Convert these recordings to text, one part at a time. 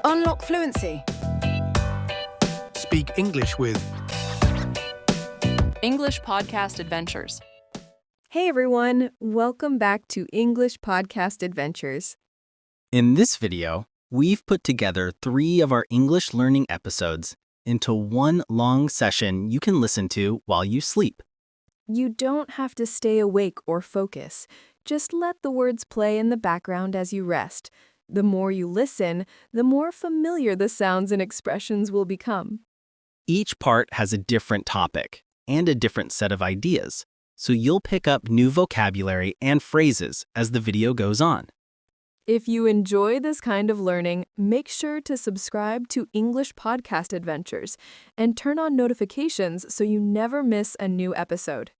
Unlock fluency. Speak English with English Podcast Adventures. Hey everyone, welcome back to English Podcast Adventures. In this video, we've put together 3 of our English learning episodes into one long session you can listen to while you sleep. You don't have to stay awake or focus. Just let the words play in the background as you rest. The more you listen, the more familiar the sounds and expressions will become. Each part has a different topic and a different set of ideas, so you'll pick up new vocabulary and phrases as the video goes on. If you enjoy this kind of learning, make sure to subscribe to English Podcast Adventures and turn on notifications so you never miss a new episode.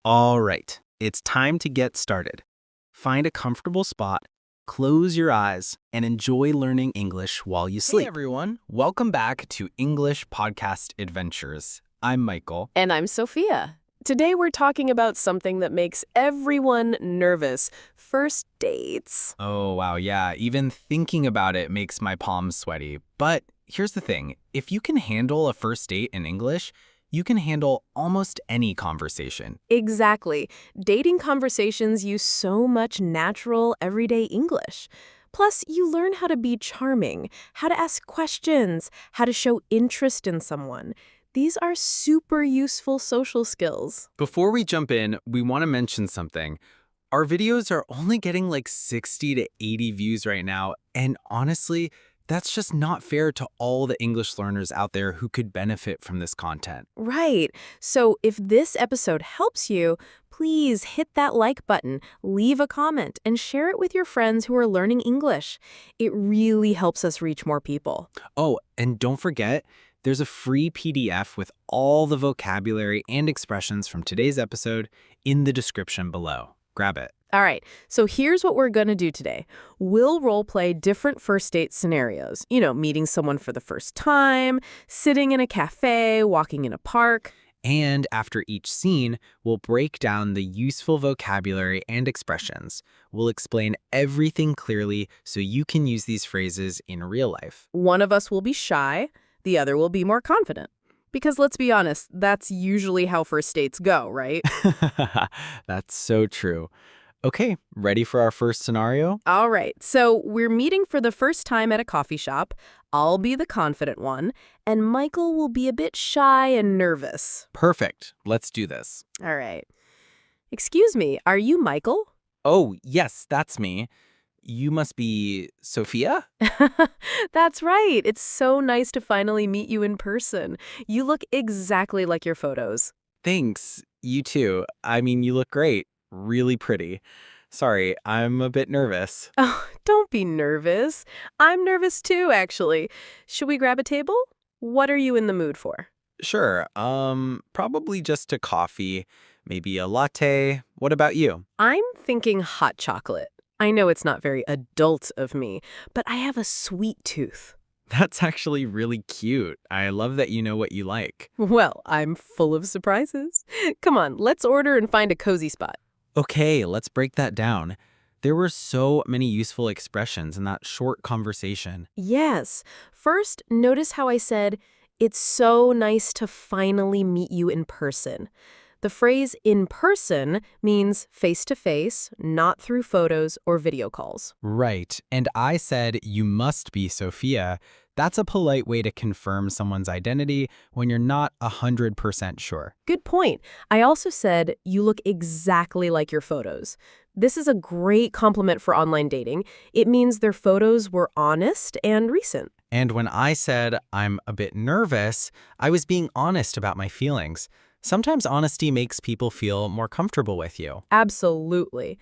All right, it's time to get started. Find a comfortable spot, close your eyes, and enjoy learning English while you sleep. Hey everyone, welcome back to English Podcast Adventures. I'm Michael. And I'm Sophia. Today we're talking about something that makes everyone nervous. First dates. Oh wow, yeah, even thinking about it makes my palms sweaty. But here's the thing, if you can handle a first date in English, you can handle almost any conversation. Exactly. Dating conversations use so much natural, everyday English. Plus, you learn how to be charming, how to ask questions, how to show interest in someone. These are super useful social skills. Before we jump in, we want to mention something. Our videos are only getting like 60 to 80 views right now, and honestly, that's just not fair to all the English learners out there who could benefit from this content. Right. So if this episode helps you, please hit that like button, leave a comment, and share it with your friends who are learning English. It really helps us reach more people. Oh, and don't forget, there's a free PDF with all the vocabulary and expressions from today's episode in the description below. Grab it. All right, so here's what we're going to do today. We'll role-play different first date scenarios. You know, meeting someone for the first time, sitting in a cafe, walking in a park. And after each scene, we'll break down the useful vocabulary and expressions. We'll explain everything clearly so you can use these phrases in real life. One of us will be shy, the other will be more confident. Because let's be honest, that's usually how first dates go, right? That's so true. Okay, ready for our first scenario? All right, so we're meeting for the first time at a coffee shop. I'll be the confident one, and Michael will be a bit shy and nervous. Perfect. Let's do this. All right. Excuse me, are you Michael? Oh, yes, that's me. You must be Sophia? That's right. It's so nice to finally meet you in person. You look exactly like your photos. Thanks. You too. I mean, you look great. Really pretty. Sorry, I'm a bit nervous. Oh, don't be nervous. I'm nervous too, actually. Should we grab a table? What are you in the mood for? Sure. Probably just a coffee, maybe a latte. What about you? I'm thinking hot chocolate. I know it's not very adult of me, but I have a sweet tooth. That's actually really cute. I love that you know what you like. Well, I'm full of surprises. Come on, let's order and find a cozy spot. Okay, let's break that down. There were so many useful expressions in that short conversation. Yes. First, notice how I said, it's so nice to finally meet you in person. The phrase in person means face-to-face, not through photos or video calls. Right. And I said, you must be Sophia. That's a polite way to confirm someone's identity when you're not 100% sure. Good point. I also said, you look exactly like your photos. This is a great compliment for online dating. It means their photos were honest and recent. And when I said, I'm a bit nervous, I was being honest about my feelings. Sometimes honesty makes people feel more comfortable with you. Absolutely.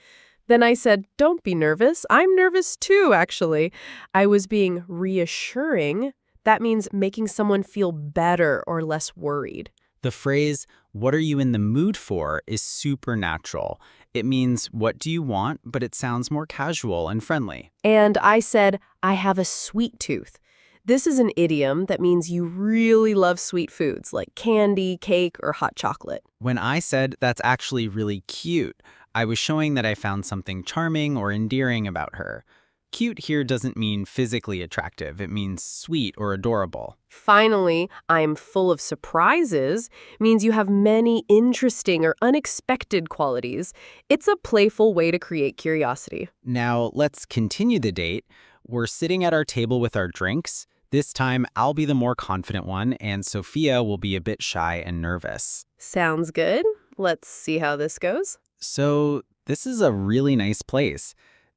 Then I said, don't be nervous. I'm nervous too, actually. I was being reassuring. That means making someone feel better or less worried. The phrase, what are you in the mood for, is super natural. It means, what do you want, but it sounds more casual and friendly. And I said, I have a sweet tooth. This is an idiom that means you really love sweet foods like candy, cake, or hot chocolate. When I said that's actually really cute, I was showing that I found something charming or endearing about her. Cute here doesn't mean physically attractive. It means sweet or adorable. Finally, I'm full of surprises means you have many interesting or unexpected qualities. It's a playful way to create curiosity. Now, let's continue the date. We're sitting at our table with our drinks. This time, I'll be the more confident one, and Sophia will be a bit shy and nervous. Sounds good. Let's see how this goes. So, this is a really nice place.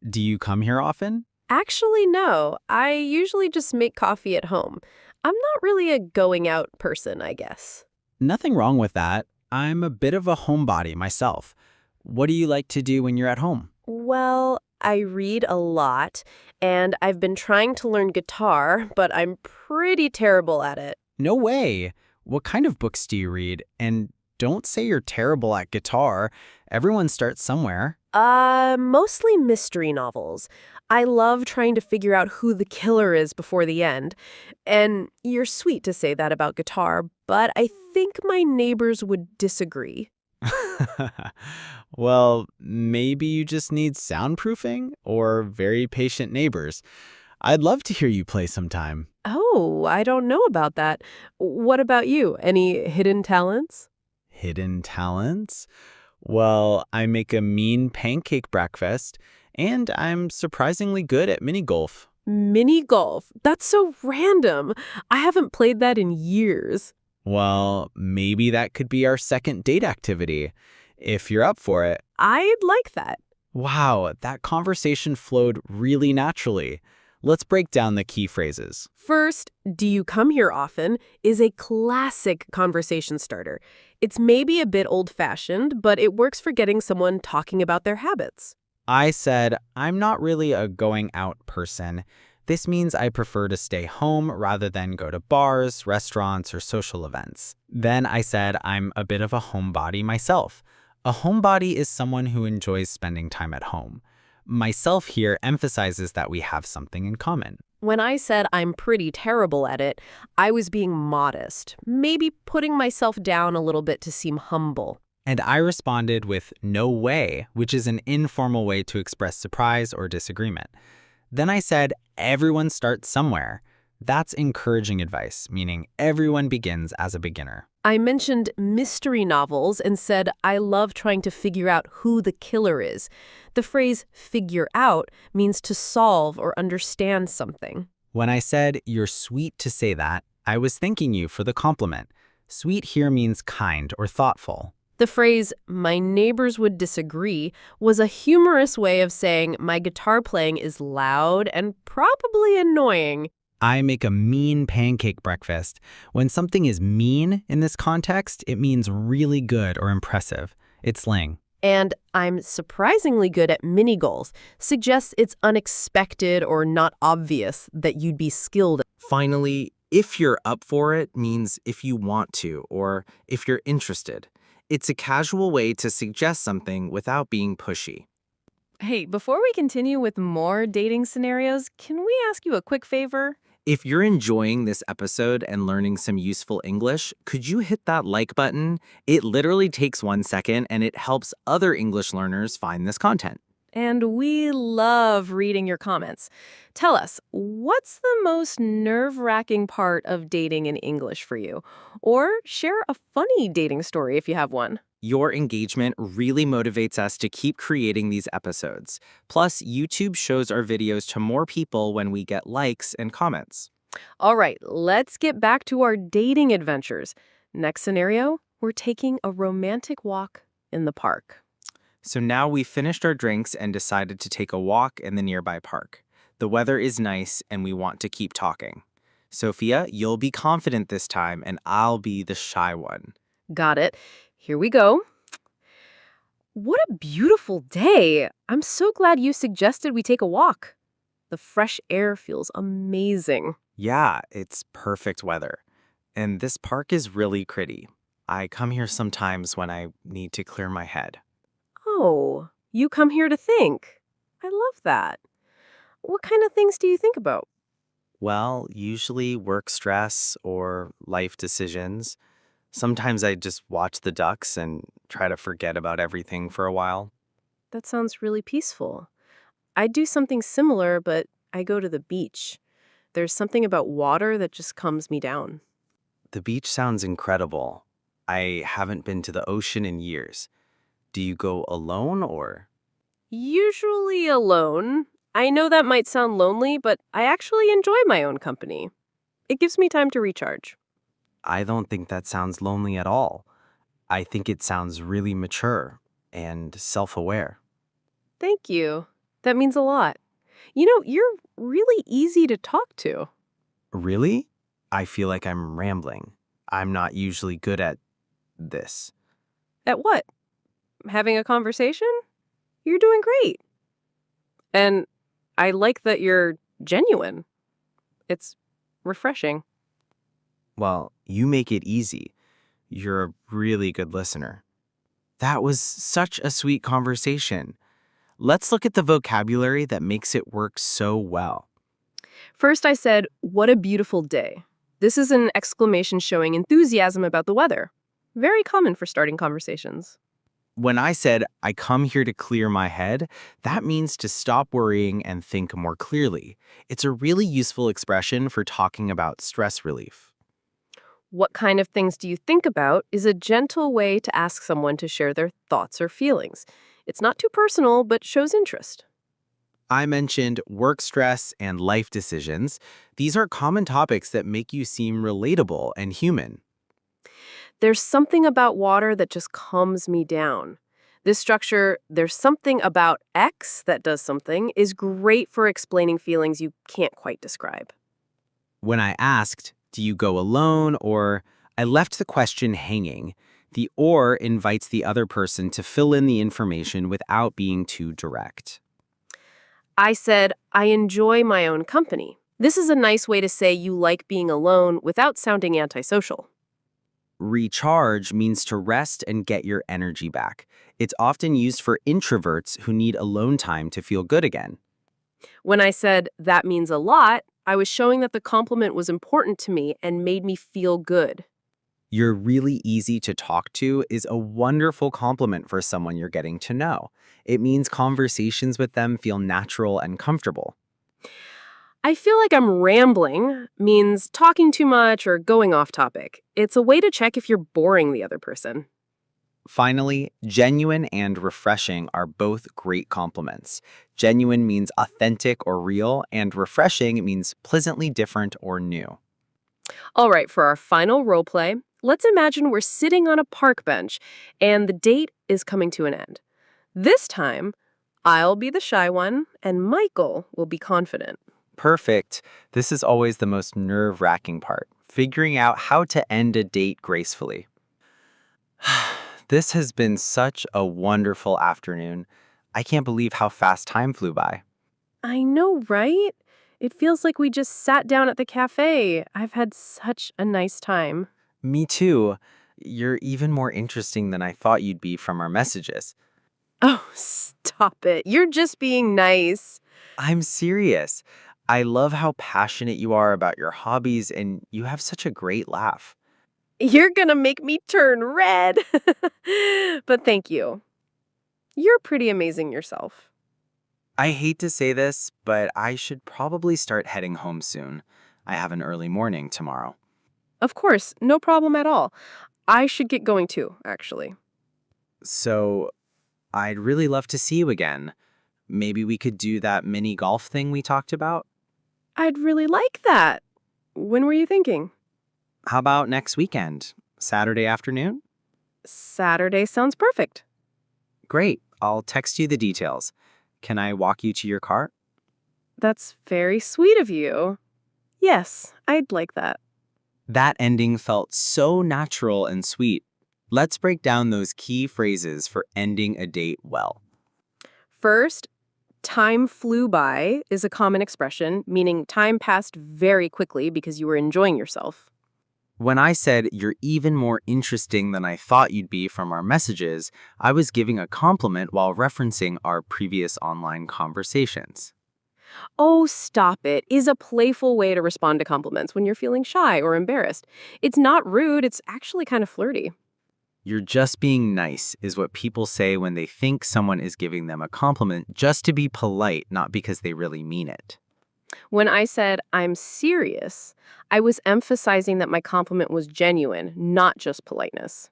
Do you come here often? Actually, no. I usually just make coffee at home. I'm not really a going out person, I guess. Nothing wrong with that. I'm a bit of a homebody myself. What do you like to do when you're at home? Well, I read a lot, and I've been trying to learn guitar, but I'm pretty terrible at it. No way. What kind of books do you read? And don't say you're terrible at guitar. Everyone starts somewhere. Mostly mystery novels. I love trying to figure out who the killer is before the end. And you're sweet to say that about guitar, but I think my neighbors would disagree. Well, maybe you just need soundproofing or very patient neighbors. I'd love to hear you play sometime. Oh, I don't know about that. What about you? Any hidden talents? Hidden talents? Well, I make a mean pancake breakfast, and I'm surprisingly good at mini golf. Mini golf. That's so random. I haven't played that in years. Well, maybe that could be our second date activity, if you're up for it. I'd like that. Wow, that conversation flowed really naturally. Let's break down the key phrases. First, do you come here often is a classic conversation starter. It's maybe a bit old-fashioned, but it works for getting someone talking about their habits. I said, I'm not really a going out person. This means I prefer to stay home rather than go to bars, restaurants, or social events. Then I said I'm a bit of a homebody myself. A homebody is someone who enjoys spending time at home. Myself here emphasizes that we have something in common. When I said I'm pretty terrible at it, I was being modest, maybe putting myself down a little bit to seem humble. And I responded with no way, which is an informal way to express surprise or disagreement. Then I said everyone starts somewhere. That's encouraging advice, meaning everyone begins as a beginner. I mentioned mystery novels and said I love trying to figure out who the killer is. The phrase figure out means to solve or understand something. When I said you're sweet to say that, I was thanking you for the compliment. Sweet here means kind or thoughtful. The phrase, my neighbors would disagree, was a humorous way of saying my guitar playing is loud and probably annoying. I make a mean pancake breakfast. When something is mean in this context, it means really good or impressive. It's slang. And I'm surprisingly good at mini golf. Suggests it's unexpected or not obvious that you'd be skilled. Finally, if you're up for it means if you want to or if you're interested. It's a casual way to suggest something without being pushy. Hey, before we continue with more dating scenarios, can we ask you a quick favor? If you're enjoying this episode and learning some useful English, could you hit that like button? It literally takes 1 second and it helps other English learners find this content. And we love reading your comments. Tell us, what's the most nerve-wracking part of dating in English for you? Or share a funny dating story if you have one. Your engagement really motivates us to keep creating these episodes. Plus, YouTube shows our videos to more people when we get likes and comments. All right, let's get back to our dating adventures. Next scenario, we're taking a romantic walk in the park. So now we've finished our drinks and decided to take a walk in the nearby park. The weather is nice and we want to keep talking. Sophia, you'll be confident this time and I'll be the shy one. Got it. Here we go. What a beautiful day. I'm so glad you suggested we take a walk. The fresh air feels amazing. Yeah, it's perfect weather. And this park is really pretty. I come here sometimes when I need to clear my head. Oh, you come here to think. I love that. What kind of things do you think about? Well, usually work stress or life decisions. Sometimes I just watch the ducks and try to forget about everything for a while. That sounds really peaceful. I'd do something similar, but I go to the beach. There's something about water that just calms me down. The beach sounds incredible. I haven't been to the ocean in years. Do you go alone or? Usually alone. I know that might sound lonely, but I actually enjoy my own company. It gives me time to recharge. I don't think that sounds lonely at all. I think it sounds really mature and self aware. Thank you. That means a lot. You're really easy to talk to. Really? I feel like I'm rambling. I'm not usually good at this. At what? Having a conversation? You're doing great. And I like that you're genuine. It's refreshing. Well, you make it easy. You're a really good listener. That was such a sweet conversation. Let's look at the vocabulary that makes it work so well. First, I said, "What a beautiful day." This is an exclamation showing enthusiasm about the weather. Very common for starting conversations. When I said, I come here to clear my head, that means to stop worrying and think more clearly. It's a really useful expression for talking about stress relief. What kind of things do you think about is a gentle way to ask someone to share their thoughts or feelings. It's not too personal, but shows interest. I mentioned work stress and life decisions. These are common topics that make you seem relatable and human. There's something about water that just calms me down. This structure, there's something about X that does something, is great for explaining feelings you can't quite describe. When I asked, do you go alone, or I left the question hanging, the or invites the other person to fill in the information without being too direct. I said, I enjoy my own company. This is a nice way to say you like being alone without sounding antisocial. Recharge means to rest and get your energy back. It's often used for introverts who need alone time to feel good again. When I said, that means a lot, I was showing that the compliment was important to me and made me feel good. You're really easy to talk to is a wonderful compliment for someone you're getting to know. It means conversations with them feel natural and comfortable. I feel like I'm rambling means talking too much or going off topic. It's a way to check if you're boring the other person. Finally, genuine and refreshing are both great compliments. Genuine means authentic or real, and refreshing means pleasantly different or new. All right, for our final role play, let's imagine we're sitting on a park bench and the date is coming to an end. This time, I'll be the shy one and Michael will be confident. Perfect. This is always the most nerve-wracking part, figuring out how to end a date gracefully. This has been such a wonderful afternoon. I can't believe how fast time flew by. I know, right? It feels like we just sat down at the cafe. I've had such a nice time. Me too. You're even more interesting than I thought you'd be from our messages. Oh, stop it. You're just being nice. I'm serious. I love how passionate you are about your hobbies, and you have such a great laugh. You're gonna make me turn red. But thank you. You're pretty amazing yourself. I hate to say this, but I should probably start heading home soon. I have an early morning tomorrow. Of course, no problem at all. I should get going too, actually. So, I'd really love to see you again. Maybe we could do that mini golf thing we talked about? I'd really like that. When were you thinking? How about next weekend? Saturday afternoon? Saturday sounds perfect. Great. I'll text you the details. Can I walk you to your car? That's very sweet of you. Yes, I'd like that. That ending felt so natural and sweet. Let's break down those key phrases for ending a date well. First, time flew by is a common expression, meaning time passed very quickly because you were enjoying yourself. When I said you're even more interesting than I thought you'd be from our messages, I was giving a compliment while referencing our previous online conversations. Oh, stop it is a playful way to respond to compliments when you're feeling shy or embarrassed. It's not rude, it's actually kind of flirty. You're just being nice is what people say when they think someone is giving them a compliment just to be polite, not because they really mean it. When I said I'm serious, I was emphasizing that my compliment was genuine, not just politeness.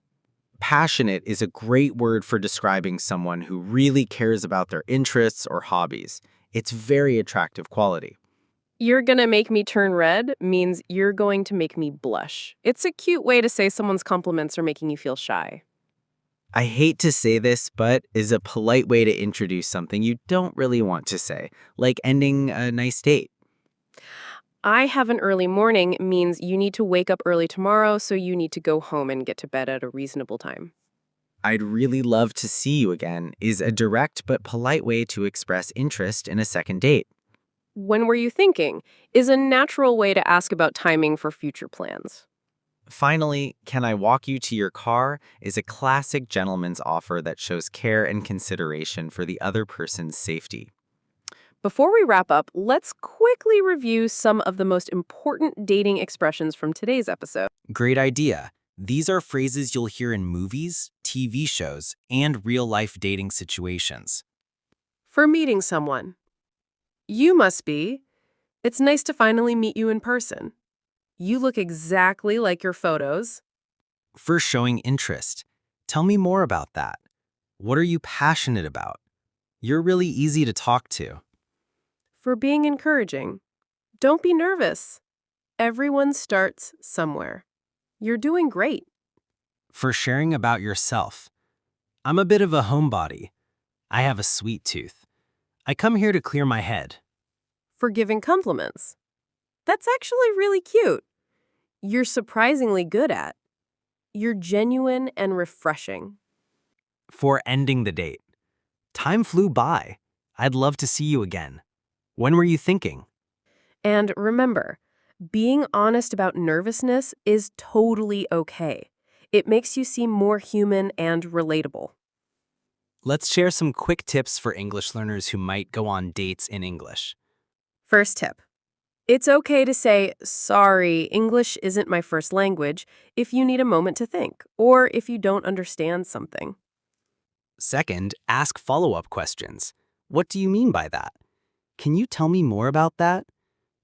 Passionate is a great word for describing someone who really cares about their interests or hobbies. It's very attractive quality. You're gonna make me turn red means you're going to make me blush. It's a cute way to say someone's compliments are making you feel shy. I hate to say this, but is a polite way to introduce something you don't really want to say, like ending a nice date. I have an early morning means you need to wake up early tomorrow, so you need to go home and get to bed at a reasonable time. I'd really love to see you again is a direct but polite way to express interest in a second date. When were you thinking is a natural way to ask about timing for future plans. Finally, can I walk you to your car is a classic gentleman's offer that shows care and consideration for the other person's safety. Before we wrap up, let's quickly review some of the most important dating expressions from today's episode. Great idea. These are phrases you'll hear in movies, TV shows, and real-life dating situations. For meeting someone. You must be. It's nice to finally meet you in person. You look exactly like your photos. For showing interest. Tell me more about that. What are you passionate about? You're really easy to talk to. For being encouraging. Don't be nervous. Everyone starts somewhere. You're doing great. For sharing about yourself. I'm a bit of a homebody. I have a sweet tooth. I come here to clear my head. For giving compliments. That's actually really cute. You're surprisingly good at. You're genuine and refreshing. For ending the date. Time flew by. I'd love to see you again. When were you thinking? And remember, being honest about nervousness is totally okay. It makes you seem more human and relatable. Let's share some quick tips for English learners who might go on dates in English. First tip. It's okay to say, sorry, English isn't my first language, if you need a moment to think, or if you don't understand something. Second, ask follow-up questions. What do you mean by that? Can you tell me more about that?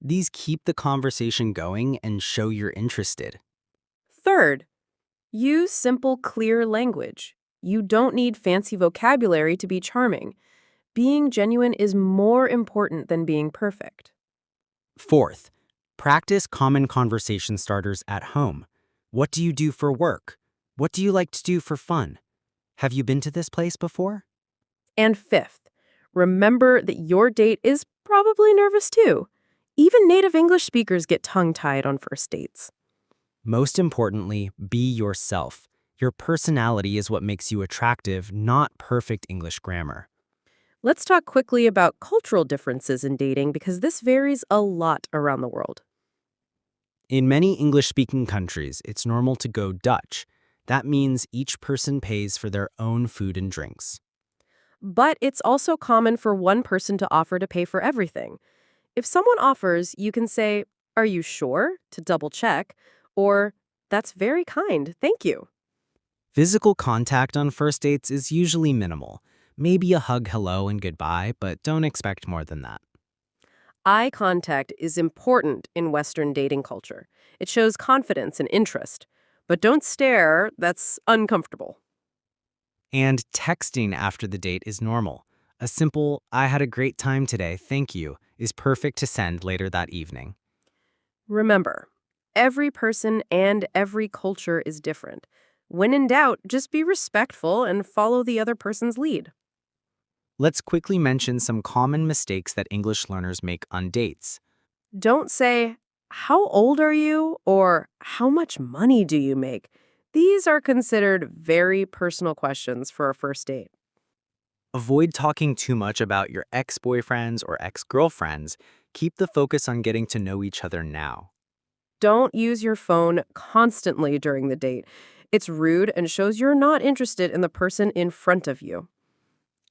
These keep the conversation going and show you're interested. Third, use simple, clear language. You don't need fancy vocabulary to be charming. Being genuine is more important than being perfect. Fourth, practice common conversation starters at home. What do you do for work? What do you like to do for fun? Have you been to this place before? And fifth, remember that your date is probably nervous too. Even native English speakers get tongue-tied on first dates. Most importantly, be yourself. Your personality is what makes you attractive, not perfect English grammar. Let's talk quickly about cultural differences in dating because this varies a lot around the world. In many English-speaking countries, it's normal to go Dutch. That means each person pays for their own food and drinks. But it's also common for one person to offer to pay for everything. If someone offers, you can say, "Are you sure?" to double check, or "That's very kind, thank you." Physical contact on first dates is usually minimal. Maybe a hug hello and goodbye, but don't expect more than that. Eye contact is important in Western dating culture. It shows confidence and interest. But don't stare, that's uncomfortable. And texting after the date is normal. A simple, "I had a great time today, thank you," is perfect to send later that evening. Remember, every person and every culture is different. When in doubt, just be respectful and follow the other person's lead. Let's quickly mention some common mistakes that English learners make on dates. Don't say, "How old are you?" or "How much money do you make?" These are considered very personal questions for a first date. Avoid talking too much about your ex-boyfriends or ex-girlfriends. Keep the focus on getting to know each other now. Don't use your phone constantly during the date. It's rude and shows you're not interested in the person in front of you.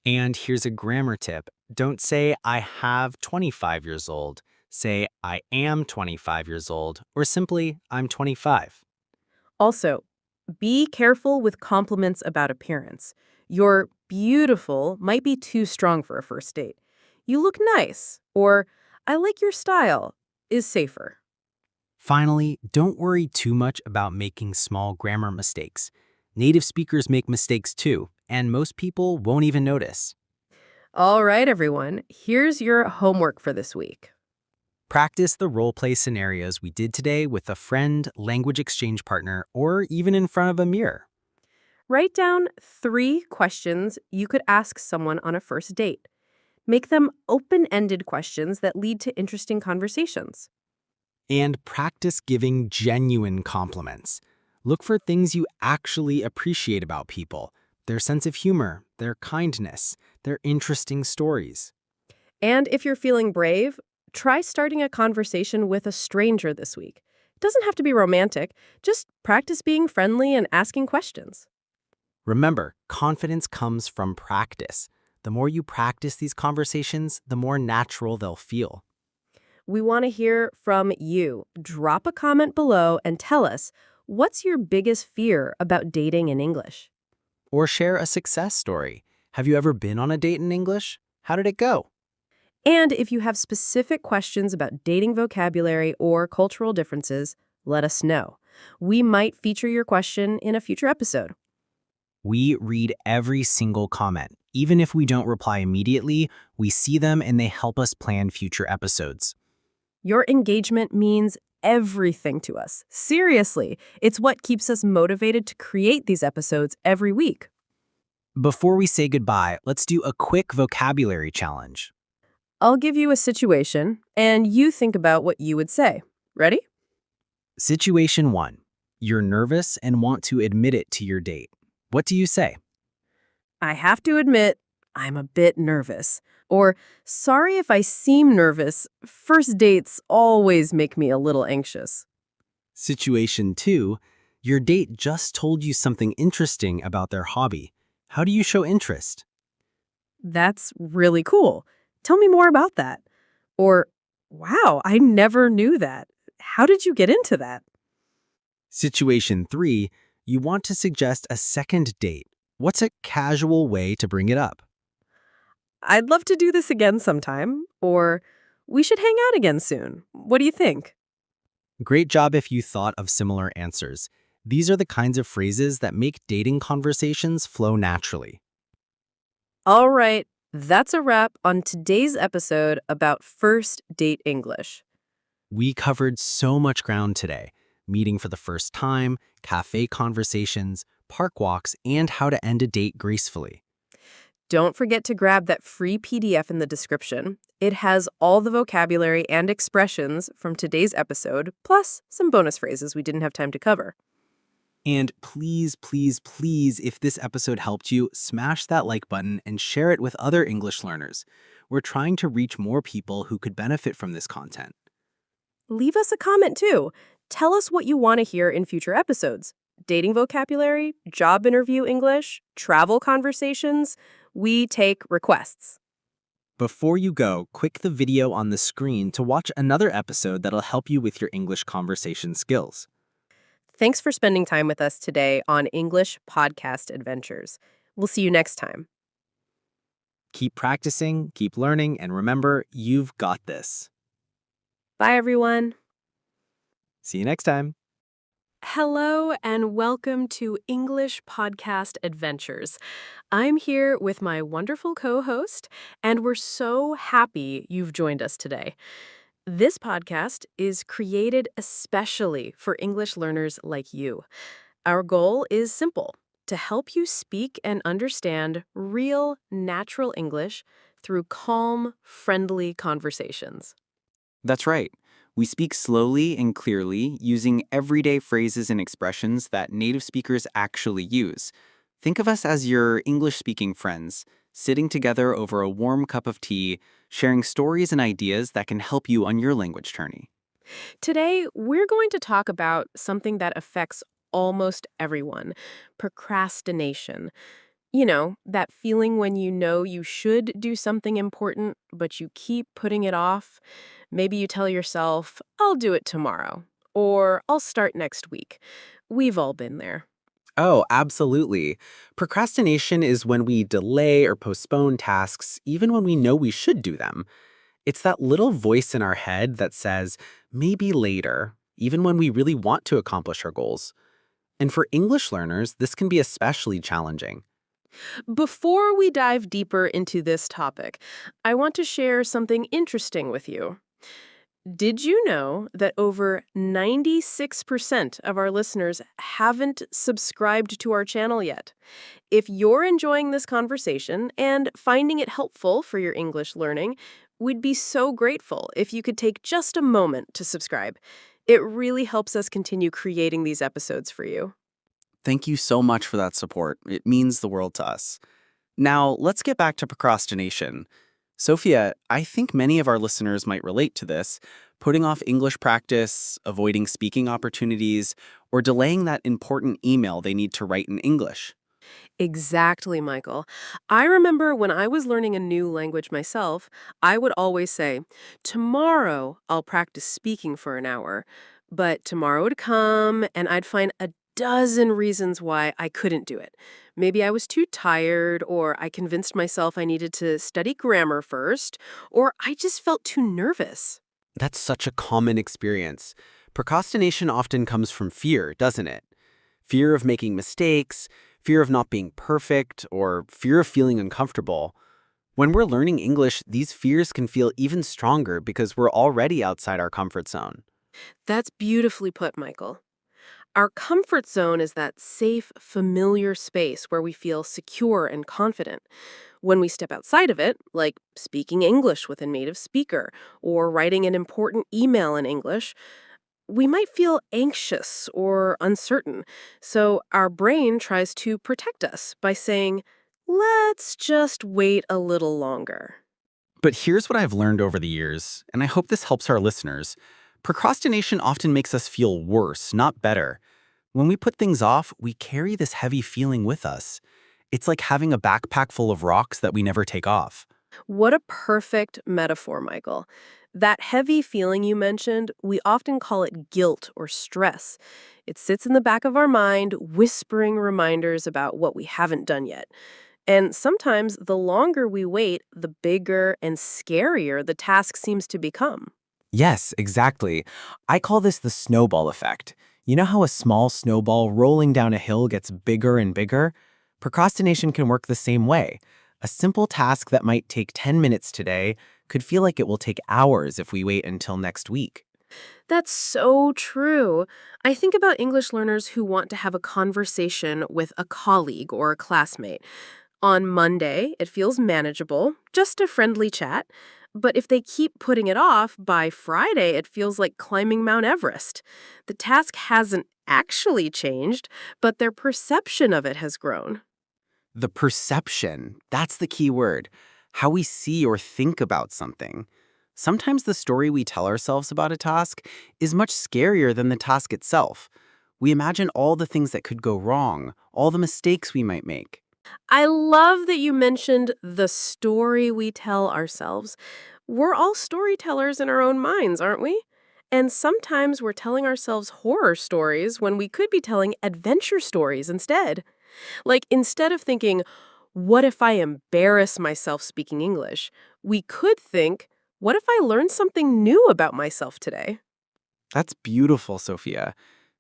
And here's a grammar tip. Don't say, "I have 25 years old." Say, "I am 25 years old," or simply, "I'm 25. Also, Be careful with compliments about appearance. Your beautiful might be too strong for a first date. You look nice, or I like your style, is safer. Finally, don't worry too much about making small grammar mistakes. Native speakers make mistakes too, and most people won't even notice. All right, everyone, here's your homework for this week. Practice the role play scenarios we did today with a friend, language exchange partner, or even in front of a mirror. Write down 3 questions you could ask someone on a first date. Make them open-ended questions that lead to interesting conversations. And practice giving genuine compliments. Look for things you actually appreciate about people, their sense of humor, their kindness, their interesting stories. And if you're feeling brave, try starting a conversation with a stranger this week. It doesn't have to be romantic, just practice being friendly and asking questions. Remember, confidence comes from practice. The more you practice these conversations, the more natural they'll feel. We want to hear from you. Drop a comment below and tell us, what's your biggest fear about dating in English? Or share a success story. Have you ever been on a date in English? How did it go? And if you have specific questions about dating vocabulary or cultural differences, let us know. We might feature your question in a future episode. We read every single comment. Even if we don't reply immediately, we see them and they help us plan future episodes. Your engagement means everything to us. Seriously, it's what keeps us motivated to create these episodes every week. Before we say goodbye, let's do a quick vocabulary challenge. I'll give you a situation, and you think about what you would say. Ready? Situation 1. You're nervous and want to admit it to your date. What do you say? I have to admit, I'm a bit nervous. Or, sorry if I seem nervous. First dates always make me a little anxious. Situation 2. Your date just told you something interesting about their hobby. How do you show interest? That's really cool. Tell me more about that. Or, wow, I never knew that. How did you get into that? Situation 3. You want to suggest a second date. What's a casual way to bring it up? I'd love to do this again sometime. Or, we should hang out again soon. What do you think? Great job if you thought of similar answers. These are the kinds of phrases that make dating conversations flow naturally. All right, that's a wrap on today's episode about first date English. We covered so much ground today: meeting for the first time, cafe conversations, park walks, and how to end a date gracefully. Don't forget to grab that free PDF in the description. It has all the vocabulary and expressions from today's episode, plus some bonus phrases we didn't have time to cover. And please, please, please, if this episode helped you, smash that like button and share it with other English learners. We're trying to reach more people who could benefit from this content. Leave us a comment too. Tell us what you want to hear in future episodes. Dating vocabulary, job interview English, travel conversations. We take requests. Before you go, click the video on the screen to watch another episode that'll help you with your English conversation skills. Thanks for spending time with us today on English Podcast Adventures. We'll see you next time. Keep practicing, keep learning, and remember, you've got this. Bye, everyone. See you next time. Hello and welcome to English Podcast Adventures. I'm here with my wonderful co-host, and we're so happy you've joined us today. This podcast is created especially for English learners like you. Our goal is simple: to help you speak and understand real, natural English through calm, friendly conversations. That's right. We speak slowly and clearly, using everyday phrases and expressions that native speakers actually use. Think of us as your English-speaking friends, sitting together over a warm cup of tea, sharing stories and ideas that can help you on your language journey. Today, we're going to talk about something that affects almost everyone: procrastination. You know, that feeling when you know you should do something important, but you keep putting it off. Maybe you tell yourself, I'll do it tomorrow, or I'll start next week. We've all been there. Oh, absolutely. Procrastination is when we delay or postpone tasks even when we know we should do them. It's that little voice in our head that says, maybe later, even when we really want to accomplish our goals. And for English learners, this can be especially challenging. Before we dive deeper into this topic, I want to share something interesting with you. Did you know that over 96% of our listeners haven't subscribed to our channel yet? If you're enjoying this conversation and finding it helpful for your English learning, we'd be so grateful if you could take just a moment to subscribe. It really helps us continue creating these episodes for you. Thank you so much for that support. It means the world to us. Now, let's get back to procrastination. Sophia, I think many of our listeners might relate to this, putting off English practice, avoiding speaking opportunities, or delaying that important email they need to write in English. Exactly, Michael. I remember when I was learning a new language myself, I would always say, tomorrow I'll practice speaking for an hour. But tomorrow would come and I'd find a dozen reasons why I couldn't do it. Maybe I was too tired, or I convinced myself I needed to study grammar first, or I just felt too nervous. That's such a common experience. Procrastination often comes from fear, doesn't it? Fear of making mistakes, fear of not being perfect, or fear of feeling uncomfortable. When we're learning English, these fears can feel even stronger because we're already outside our comfort zone. That's beautifully put, Michael. Our comfort zone is that safe, familiar space where we feel secure and confident. When we step outside of it, like speaking English with a native speaker or writing an important email in English, we might feel anxious or uncertain. So our brain tries to protect us by saying, let's just wait a little longer. But here's what I've learned over the years, and I hope this helps our listeners. Procrastination often makes us feel worse, not better. When we put things off, we carry this heavy feeling with us. It's like having a backpack full of rocks that we never take off. What a perfect metaphor, Michael. That heavy feeling you mentioned, we often call it guilt or stress. It sits in the back of our mind, whispering reminders about what we haven't done yet. And sometimes the longer we wait, the bigger and scarier the task seems to become. Yes, exactly. I call this the snowball effect. You know how a small snowball rolling down a hill gets bigger and bigger? Procrastination can work the same way. A simple task that might take 10 minutes today could feel like it will take hours if we wait until next week. That's so true. I think about English learners who want to have a conversation with a colleague or a classmate. On Monday, it feels manageable, just a friendly chat. But if they keep putting it off, by Friday, it feels like climbing Mount Everest. The task hasn't actually changed, but their perception of it has grown. The perception, that's the key word. How we see or think about something. Sometimes the story we tell ourselves about a task is much scarier than the task itself. We imagine all the things that could go wrong, all the mistakes we might make. I love that you mentioned the story we tell ourselves. We're all storytellers in our own minds, aren't we? And sometimes we're telling ourselves horror stories when we could be telling adventure stories instead. Like, instead of thinking, what if I embarrass myself speaking English? We could think, what if I learned something new about myself today? That's beautiful, Sophia.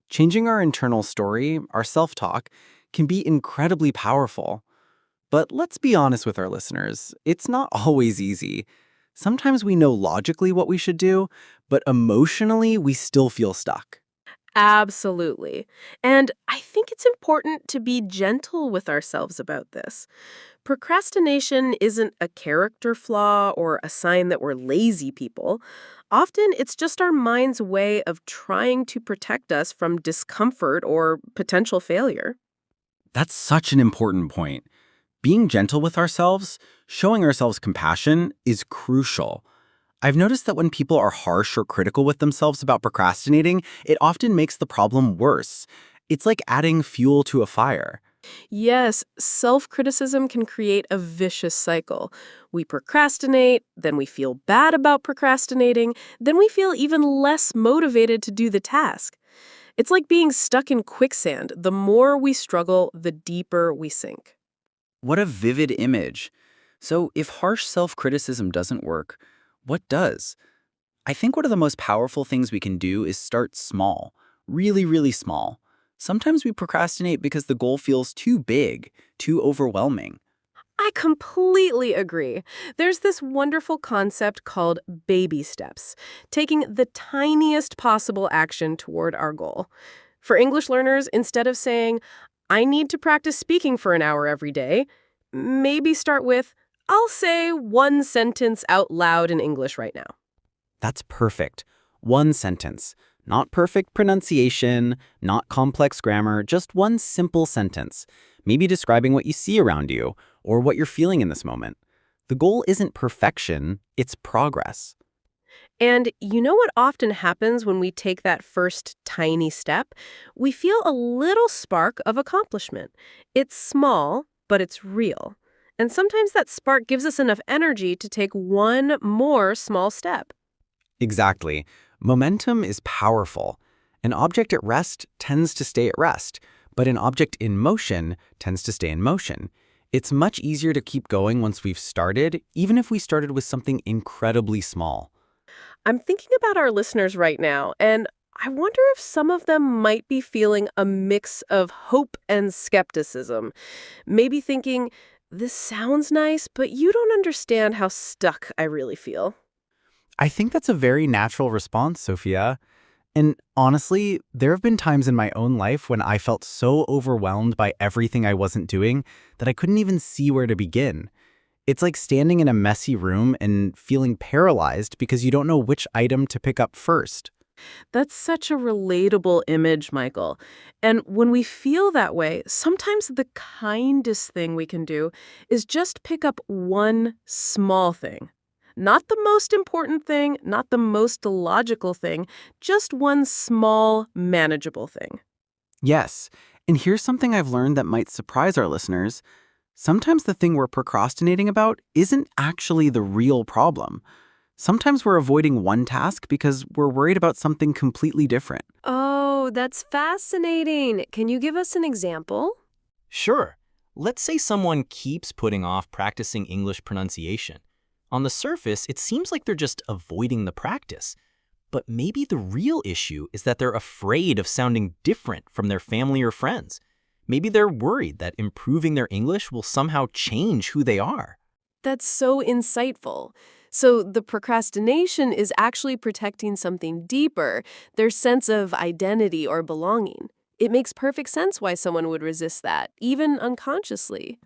Changing our internal story, our self-talk, can be incredibly powerful. But let's be honest with our listeners, it's not always easy. Sometimes we know logically what we should do, but emotionally we still feel stuck. Absolutely. And I think it's important to be gentle with ourselves about this. Procrastination isn't a character flaw or a sign that we're lazy people. Often, it's just our mind's way of trying to protect us from discomfort or potential failure. That's such an important point. Being gentle with ourselves, showing ourselves compassion, is crucial. I've noticed that when people are harsh or critical with themselves about procrastinating, it often makes the problem worse. It's like adding fuel to a fire. Yes, self-criticism can create a vicious cycle. We procrastinate, then we feel bad about procrastinating, then we feel even less motivated to do the task. It's like being stuck in quicksand. The more we struggle, the deeper we sink. What a vivid image. So, if harsh self-criticism doesn't work, what does? I think one of the most powerful things we can do is start small, really, really small. Sometimes we procrastinate because the goal feels too big, too overwhelming. I completely agree. There's this wonderful concept called baby steps, taking the tiniest possible action toward our goal. For English learners, instead of saying, I need to practice speaking for an hour every day, maybe start with, I'll say one sentence out loud in English right now. That's perfect. One sentence. Not perfect pronunciation, not complex grammar, just one simple sentence. Maybe describing what you see around you or what you're feeling in this moment. The goal isn't perfection, it's progress. And you know what often happens when we take that first tiny step? We feel a little spark of accomplishment. It's small, but it's real. And sometimes that spark gives us enough energy to take one more small step. Exactly. Momentum is powerful. An object at rest tends to stay at rest, but an object in motion tends to stay in motion. It's much easier to keep going once we've started, even if we started with something incredibly small. I'm thinking about our listeners right now, and I wonder if some of them might be feeling a mix of hope and skepticism. Maybe thinking, this sounds nice, but you don't understand how stuck I really feel. I think that's a very natural response, Sophia. And honestly, there have been times in my own life when I felt so overwhelmed by everything I wasn't doing that I couldn't even see where to begin. It's like standing in a messy room and feeling paralyzed because you don't know which item to pick up first. That's such a relatable image, Michael. And when we feel that way, sometimes the kindest thing we can do is just pick up one small thing. Not the most important thing, not the most logical thing, just one small, manageable thing. Yes, and here's something I've learned that might surprise our listeners. Sometimes the thing we're procrastinating about isn't actually the real problem. Sometimes we're avoiding one task because we're worried about something completely different. Oh, that's fascinating. Can you give us an example? Sure. Let's say someone keeps putting off practicing English pronunciation. On the surface, it seems like they're just avoiding the practice. But maybe the real issue is that they're afraid of sounding different from their family or friends. Maybe they're worried that improving their English will somehow change who they are. That's so insightful. So the procrastination is actually protecting something deeper, their sense of identity or belonging. It makes perfect sense why someone would resist that, even unconsciously.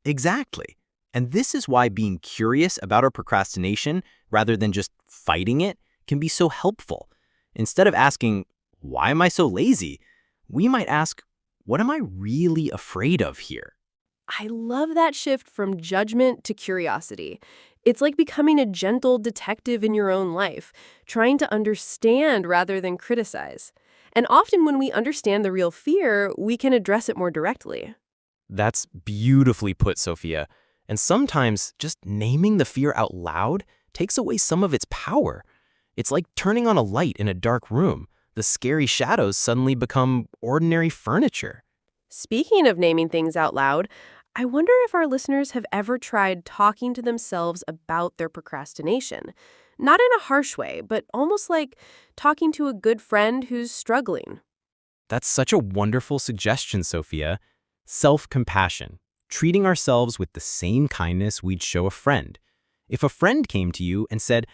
Exactly. And this is why being curious about our procrastination, rather than just fighting it, can be so helpful. Instead of asking, why am I so lazy? We might ask, what am I really afraid of here? I love that shift from judgment to curiosity. It's like becoming a gentle detective in your own life, trying to understand rather than criticize. And often when we understand the real fear, we can address it more directly. That's beautifully put, Sophia. And sometimes just naming the fear out loud takes away some of its power. It's like turning on a light in a dark room. The scary shadows suddenly become ordinary furniture. Speaking of naming things out loud, I wonder if our listeners have ever tried talking to themselves about their procrastination. Not in a harsh way, but almost like talking to a good friend who's struggling. That's such a wonderful suggestion, Sophia. Self-compassion. Treating ourselves with the same kindness we'd show a friend. If a friend came to you and said,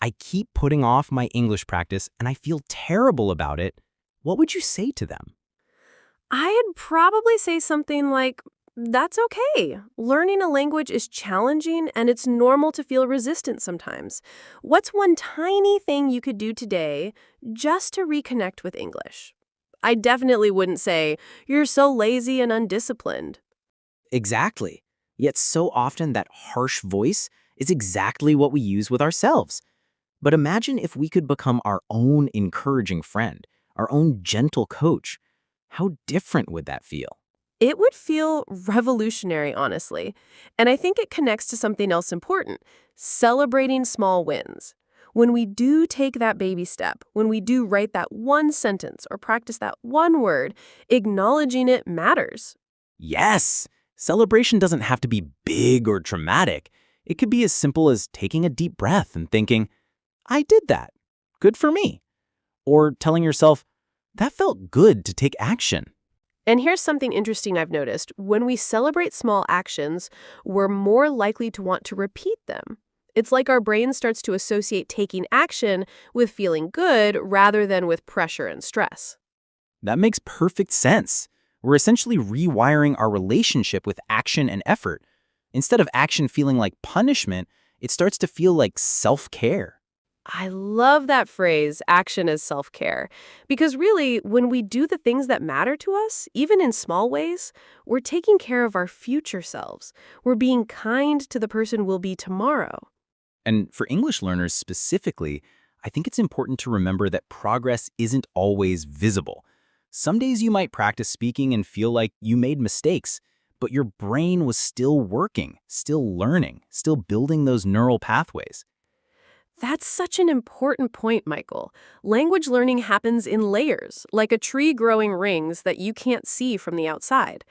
I keep putting off my English practice and I feel terrible about it, what would you say to them? I'd probably say something like, that's okay. Learning a language is challenging and it's normal to feel resistant sometimes. What's one tiny thing you could do today just to reconnect with English? I definitely wouldn't say, you're so lazy and undisciplined. Exactly. Yet so often that harsh voice is exactly what we use with ourselves. But imagine if we could become our own encouraging friend, our own gentle coach. How different would that feel? It would feel revolutionary, honestly. And I think it connects to something else important, celebrating small wins. When we do take that baby step, when we do write that one sentence or practice that one word, acknowledging it matters. Yes! Celebration doesn't have to be big or dramatic. It could be as simple as taking a deep breath and thinking, I did that. Good for me. Or telling yourself, that felt good to take action. And here's something interesting I've noticed. When we celebrate small actions, we're more likely to want to repeat them. It's like our brain starts to associate taking action with feeling good rather than with pressure and stress. That makes perfect sense. We're essentially rewiring our relationship with action and effort. Instead of action feeling like punishment, it starts to feel like self-care. I love that phrase, action as self-care, because really, when we do the things that matter to us, even in small ways, we're taking care of our future selves. We're being kind to the person we'll be tomorrow. And for English learners specifically, I think it's important to remember that progress isn't always visible. Some days you might practice speaking and feel like you made mistakes, but your brain was still working, still learning, still building those neural pathways. That's such an important point, Michael. Language learning happens in layers, like a tree growing rings that you can't see from the outside.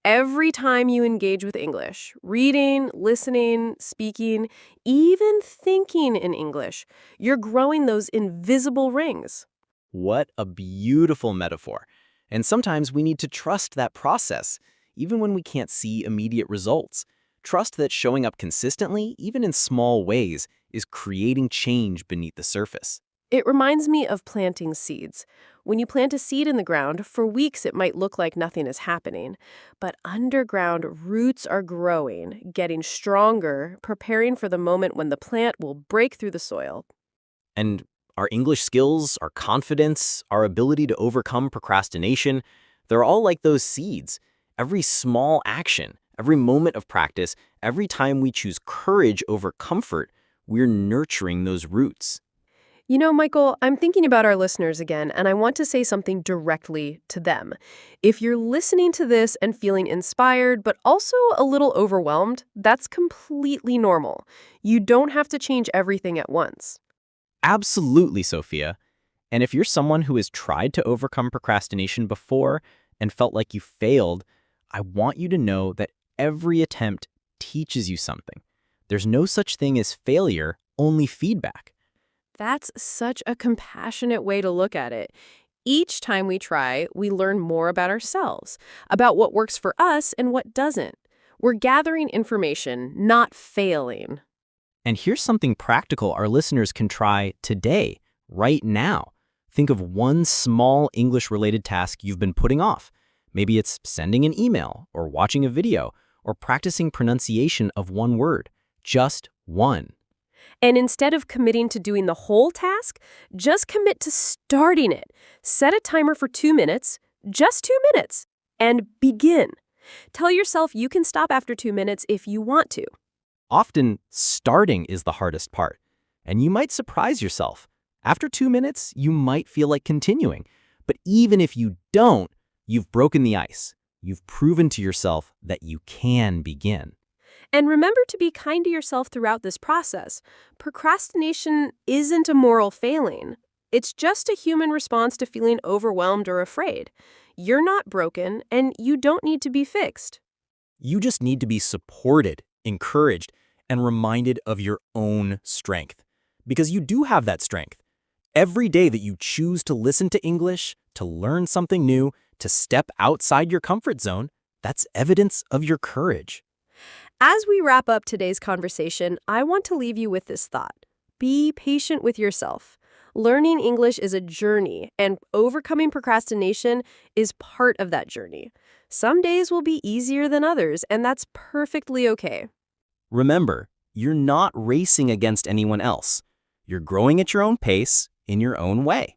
Every time you engage with English, reading, listening, speaking, even thinking in English, you're growing those invisible rings. What a beautiful metaphor. And sometimes we need to trust that process, even when we can't see immediate results. Trust that showing up consistently, even in small ways, is creating change beneath the surface. It reminds me of planting seeds. When you plant a seed in the ground, for weeks it might look like nothing is happening. But underground, roots are growing, getting stronger, preparing for the moment when the plant will break through the soil. And our English skills, our confidence, our ability to overcome procrastination, they're all like those seeds. Every small action, every moment of practice, every time we choose courage over comfort, we're nurturing those roots. You know, Michael, I'm thinking about our listeners again, and I want to say something directly to them. If you're listening to this and feeling inspired, but also a little overwhelmed, that's completely normal. You don't have to change everything at once. Absolutely, Sophia. And if you're someone who has tried to overcome procrastination before and felt like you failed, I want you to know that every attempt teaches you something. There's no such thing as failure, only feedback. That's such a compassionate way to look at it. Each time we try, we learn more about ourselves, about what works for us and what doesn't. We're gathering information, not failing. And here's something practical our listeners can try today, right now. Think of one small English-related task you've been putting off. Maybe it's sending an email, or watching a video, or practicing pronunciation of one word. Just one. And instead of committing to doing the whole task, just commit to starting it. Set a timer for 2 minutes, just 2 minutes, and begin. Tell yourself you can stop after 2 minutes if you want to. Often, starting is the hardest part, and you might surprise yourself. After 2 minutes, you might feel like continuing, but even if you don't, you've broken the ice. You've proven to yourself that you can begin. And remember to be kind to yourself throughout this process. Procrastination isn't a moral failing. It's just a human response to feeling overwhelmed or afraid. You're not broken, and you don't need to be fixed. You just need to be supported, encouraged, and reminded of your own strength. Because you do have that strength. Every day that you choose to listen to English, to learn something new, to step outside your comfort zone, that's evidence of your courage. As we wrap up today's conversation, I want to leave you with this thought. Be patient with yourself. Learning English is a journey, and overcoming procrastination is part of that journey. Some days will be easier than others, and that's perfectly okay. Remember, you're not racing against anyone else. You're growing at your own pace, in your own way.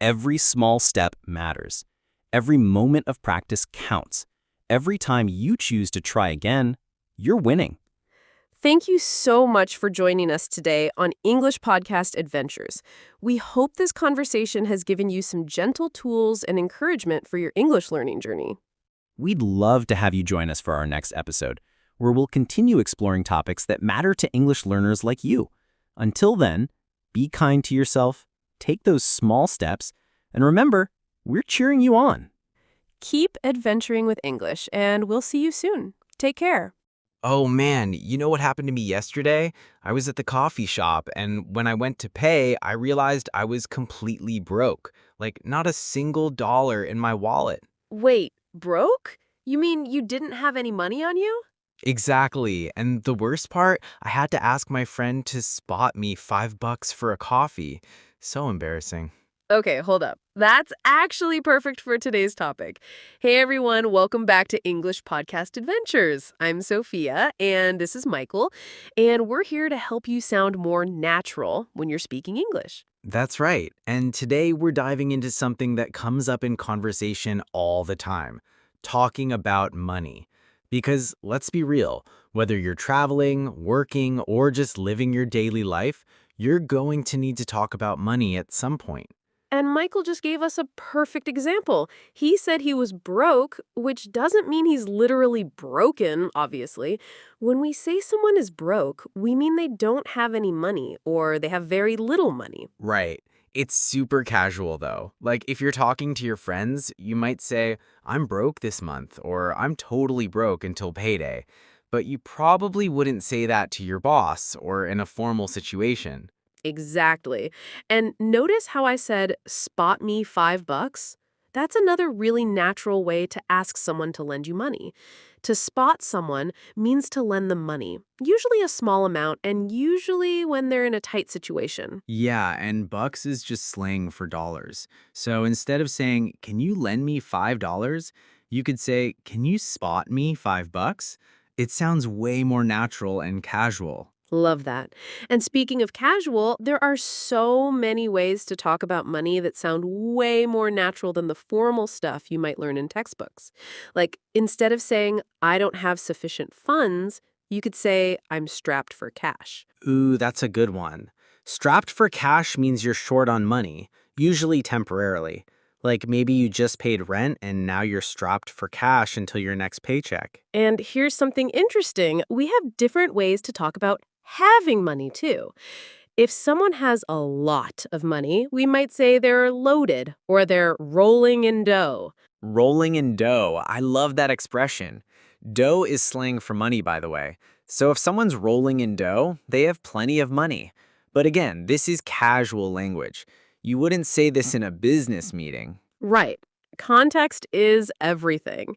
Every small step matters. Every moment of practice counts. Every time you choose to try again, you're winning. Thank you so much for joining us today on English Podcast Adventures. We hope this conversation has given you some gentle tools and encouragement for your English learning journey. We'd love to have you join us for our next episode, where we'll continue exploring topics that matter to English learners like you. Until then, be kind to yourself, take those small steps, and remember, we're cheering you on. Keep adventuring with English, and we'll see you soon. Take care. Oh man, you know what happened to me yesterday? I was at the coffee shop, and when I went to pay, I realized I was completely broke. Like, not a single dollar in my wallet. Wait, broke? You mean you didn't have any money on you? Exactly. And the worst part, I had to ask my friend to spot me $5 for a coffee. So embarrassing. Okay, hold up. That's actually perfect for today's topic. Hey everyone, welcome back to English Podcast Adventures. I'm Sophia, and this is Michael, and we're here to help you sound more natural when you're speaking English. That's right. And today we're diving into something that comes up in conversation all the time, talking about money. Because let's be real, whether you're traveling, working, or just living your daily life, you're going to need to talk about money at some point. And Michael just gave us a perfect example. He said he was broke, which doesn't mean he's literally broken, obviously. When we say someone is broke, we mean they don't have any money or they have very little money. Right. It's super casual though. Like if you're talking to your friends, you might say, I'm broke this month, or I'm totally broke until payday. But you probably wouldn't say that to your boss or in a formal situation. Exactly. And notice how I said, spot me $5? That's another really natural way to ask someone to lend you money. To spot someone means to lend them money, usually a small amount, and usually when they're in a tight situation. Yeah, and bucks is just slang for dollars. So instead of saying, can you lend me $5? You could say, can you spot me $5? It sounds way more natural and casual. Love that. And speaking of casual, there are so many ways to talk about money that sound way more natural than the formal stuff you might learn in textbooks. Like, instead of saying, I don't have sufficient funds, you could say, I'm strapped for cash. Ooh, that's a good one. Strapped for cash means you're short on money, usually temporarily. Like maybe you just paid rent and now you're strapped for cash until your next paycheck. And here's something interesting. We have different ways to talk about having money, too. If someone has a lot of money, we might say they're loaded or they're rolling in dough. Rolling in dough. I love that expression. Dough is slang for money, by the way. So if someone's rolling in dough, they have plenty of money. But again, this is casual language. You wouldn't say this in a business meeting. Right. Context is everything.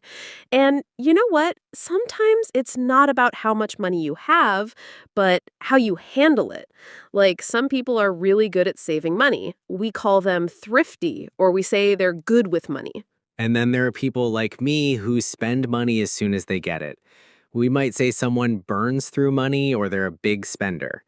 And you know what? Sometimes it's not about how much money you have, but how you handle it. Like some people are really good at saving money. We call them thrifty, or we say they're good with money. And then there are people like me who spend money as soon as they get it. We might say someone burns through money or they're a big spender.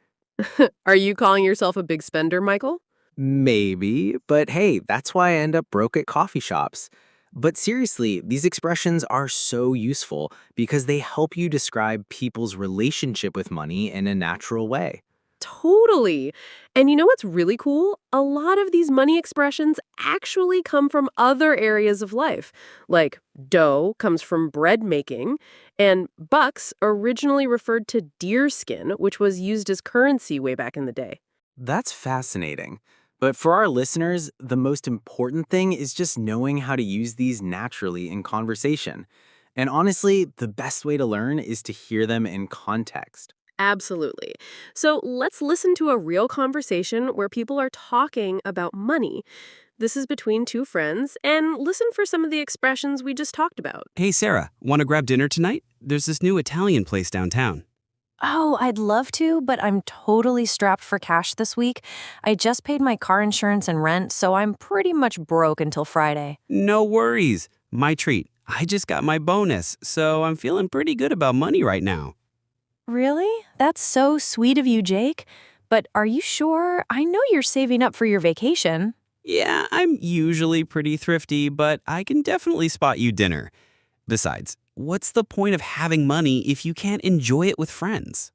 Are you calling yourself a big spender, Michael? Maybe, but hey, that's why I end up broke at coffee shops. But seriously, these expressions are so useful because they help you describe people's relationship with money in a natural way. Totally. And you know what's really cool? A lot of these money expressions actually come from other areas of life. Like dough comes from bread making, and bucks originally referred to deer skin, which was used as currency way back in the day. That's fascinating. But for our listeners, the most important thing is just knowing how to use these naturally in conversation. And honestly, the best way to learn is to hear them in context. Absolutely. So let's listen to a real conversation where people are talking about money. This is between two friends, and listen for some of the expressions we just talked about. Hey, Sarah, want to grab dinner tonight? There's this new Italian place downtown. Oh, I'd love to, but I'm totally strapped for cash this week. I just paid my car insurance and rent, so I'm pretty much broke until Friday. No worries. My treat. I just got my bonus, so I'm feeling pretty good about money right now. Really? That's so sweet of you, Jake. But are you sure? I know you're saving up for your vacation. Yeah, I'm usually pretty thrifty, but I can definitely spot you dinner. Besides, what's the point of having money if you can't enjoy it with friends?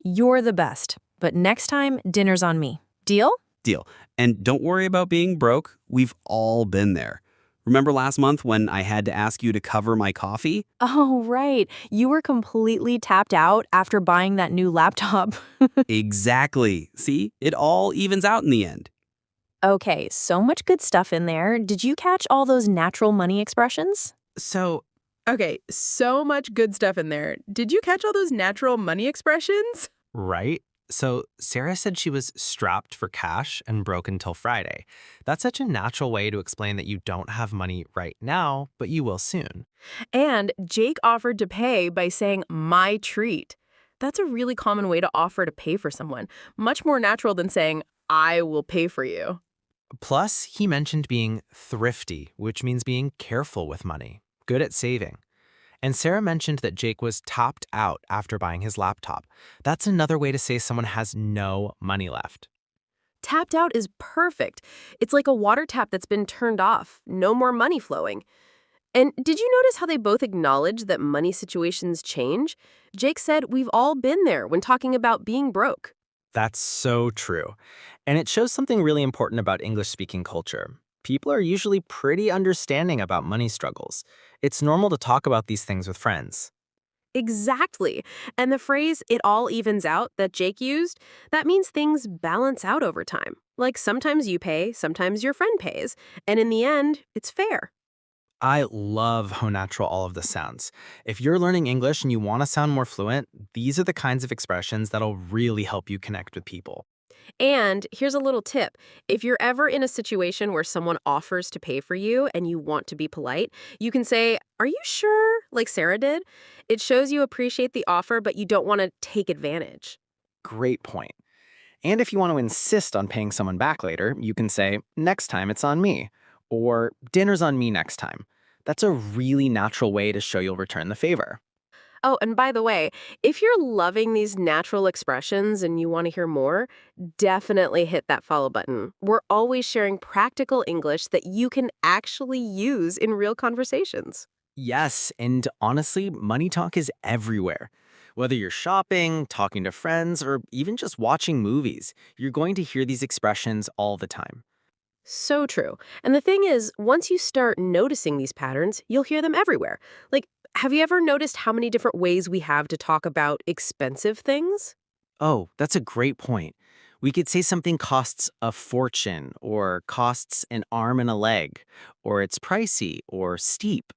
You're the best. But next time, dinner's on me. Deal? Deal. And don't worry about being broke. We've all been there. Remember last month when I had to ask you to cover my coffee? Oh, right. You were completely tapped out after buying that new laptop. Exactly. See, it all evens out in the end. Okay, so much good stuff in there. Did you catch all those natural money expressions? So, Okay, so much good stuff in there. Did you catch all those natural money expressions? right? So, Sarah said she was strapped for cash and broke until Friday. That's such a natural way to explain that you don't have money right now, but you will soon. And Jake offered to pay by saying, my treat. That's a really common way to offer to pay for someone. Much more natural than saying, I will pay for you. Plus, he mentioned being thrifty, which means being careful with money, good at saving. And Sarah mentioned that Jake was topped out after buying his laptop. That's another way to say someone has no money left. Tapped out is perfect. It's like a water tap that's been turned off. No more money flowing. And did you notice how they both acknowledge that money situations change? Jake said we've all been there when talking about being broke. That's so true. And it shows something really important about English-speaking culture. People are usually pretty understanding about money struggles. It's normal to talk about these things with friends. Exactly. And the phrase, it all evens out, that Jake used, that means things balance out over time. Like sometimes you pay, sometimes your friend pays. And in the end, it's fair. I love how natural all of this sounds. If you're learning English and you want to sound more fluent, these are the kinds of expressions that'll really help you connect with people. And here's a little tip. If you're ever in a situation where someone offers to pay for you and you want to be polite, you can say, are you sure? Like Sarah did. It shows you appreciate the offer, but you don't want to take advantage. Great point. And if you want to insist on paying someone back later, you can say, next time it's on me, or dinner's on me next time. That's a really natural way to show you'll return the favor. Oh, and by the way, if you're loving these natural expressions and you want to hear more, definitely hit that follow button. We're always sharing practical English that you can actually use in real conversations. Yes, and honestly, money talk is everywhere. Whether you're shopping, talking to friends, or even just watching movies, you're going to hear these expressions all the time. So true. And the thing is, once you start noticing these patterns, you'll hear them everywhere. Like, have you ever noticed how many different ways we have to talk about expensive things? Oh, that's a great point. We could say something costs a fortune, or costs an arm and a leg, or it's pricey, or steep.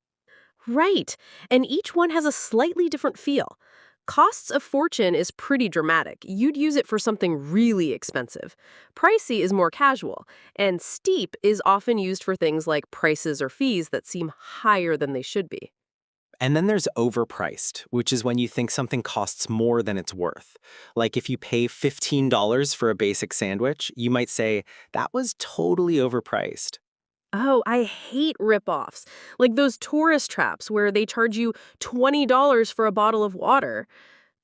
Right. And each one has a slightly different feel. Costs a fortune is pretty dramatic. You'd use it for something really expensive. Pricey is more casual, and steep is often used for things like prices or fees that seem higher than they should be. And then there's overpriced, which is when you think something costs more than it's worth. Like if you pay $15 for a basic sandwich, you might say, that was totally overpriced. Oh, I hate ripoffs. Like those tourist traps where they charge you $20 for a bottle of water.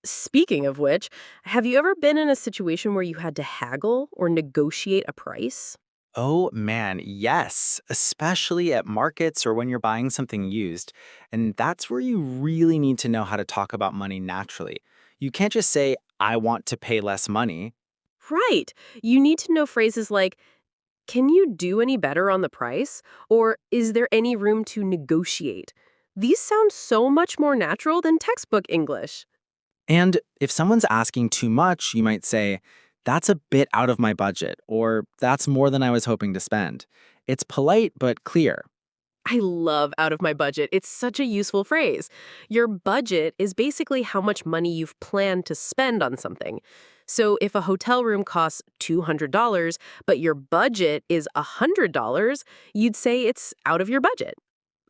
Speaking of which, have you ever been in a situation where you had to haggle or negotiate a price? Oh man, yes, especially at markets or when you're buying something used. And that's where you really need to know how to talk about money naturally. You can't just say, I want to pay less money. Right. You need to know phrases like, can you do any better on the price? Or is there any room to negotiate? These sound so much more natural than textbook English. And if someone's asking too much, you might say, that's a bit out of my budget, or that's more than I was hoping to spend. It's polite but clear. I love out of my budget. It's such a useful phrase. Your budget is basically how much money you've planned to spend on something. So if a hotel room costs $200, but your budget is $100, you'd say it's out of your budget.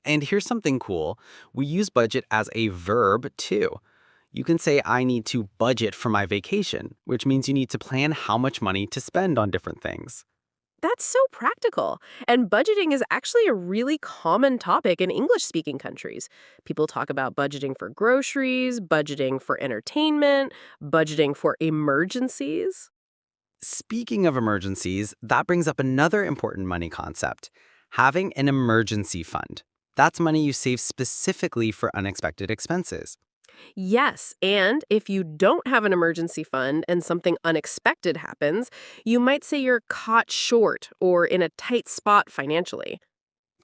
And here's something cool. We use budget as a verb too. You can say, I need to budget for my vacation, which means you need to plan how much money to spend on different things. That's so practical. And budgeting is actually a really common topic in English-speaking countries. People talk about budgeting for groceries, budgeting for entertainment, budgeting for emergencies. Speaking of emergencies, that brings up another important money concept, having an emergency fund. That's money you save specifically for unexpected expenses. Yes, and if you don't have an emergency fund and something unexpected happens, you might say you're caught short or in a tight spot financially.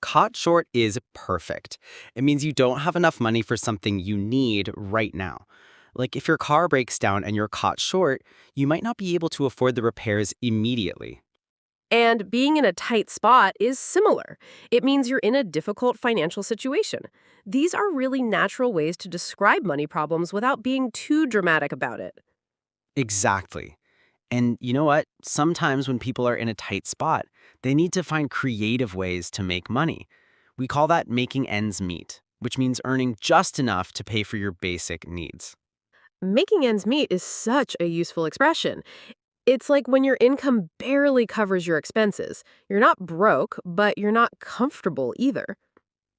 caught short is perfect. It means you don't have enough money for something you need right now. Like if your car breaks down and you're caught short, you might not be able to afford the repairs immediately. And being in a tight spot is similar. It means you're in a difficult financial situation. These are really natural ways to describe money problems without being too dramatic about it. Exactly. And you know what? Sometimes when people are in a tight spot, they need to find creative ways to make money. We call that making ends meet, which means earning just enough to pay for your basic needs. Making ends meet is such a useful expression. It's like when your income barely covers your expenses. You're not broke, but you're not comfortable either.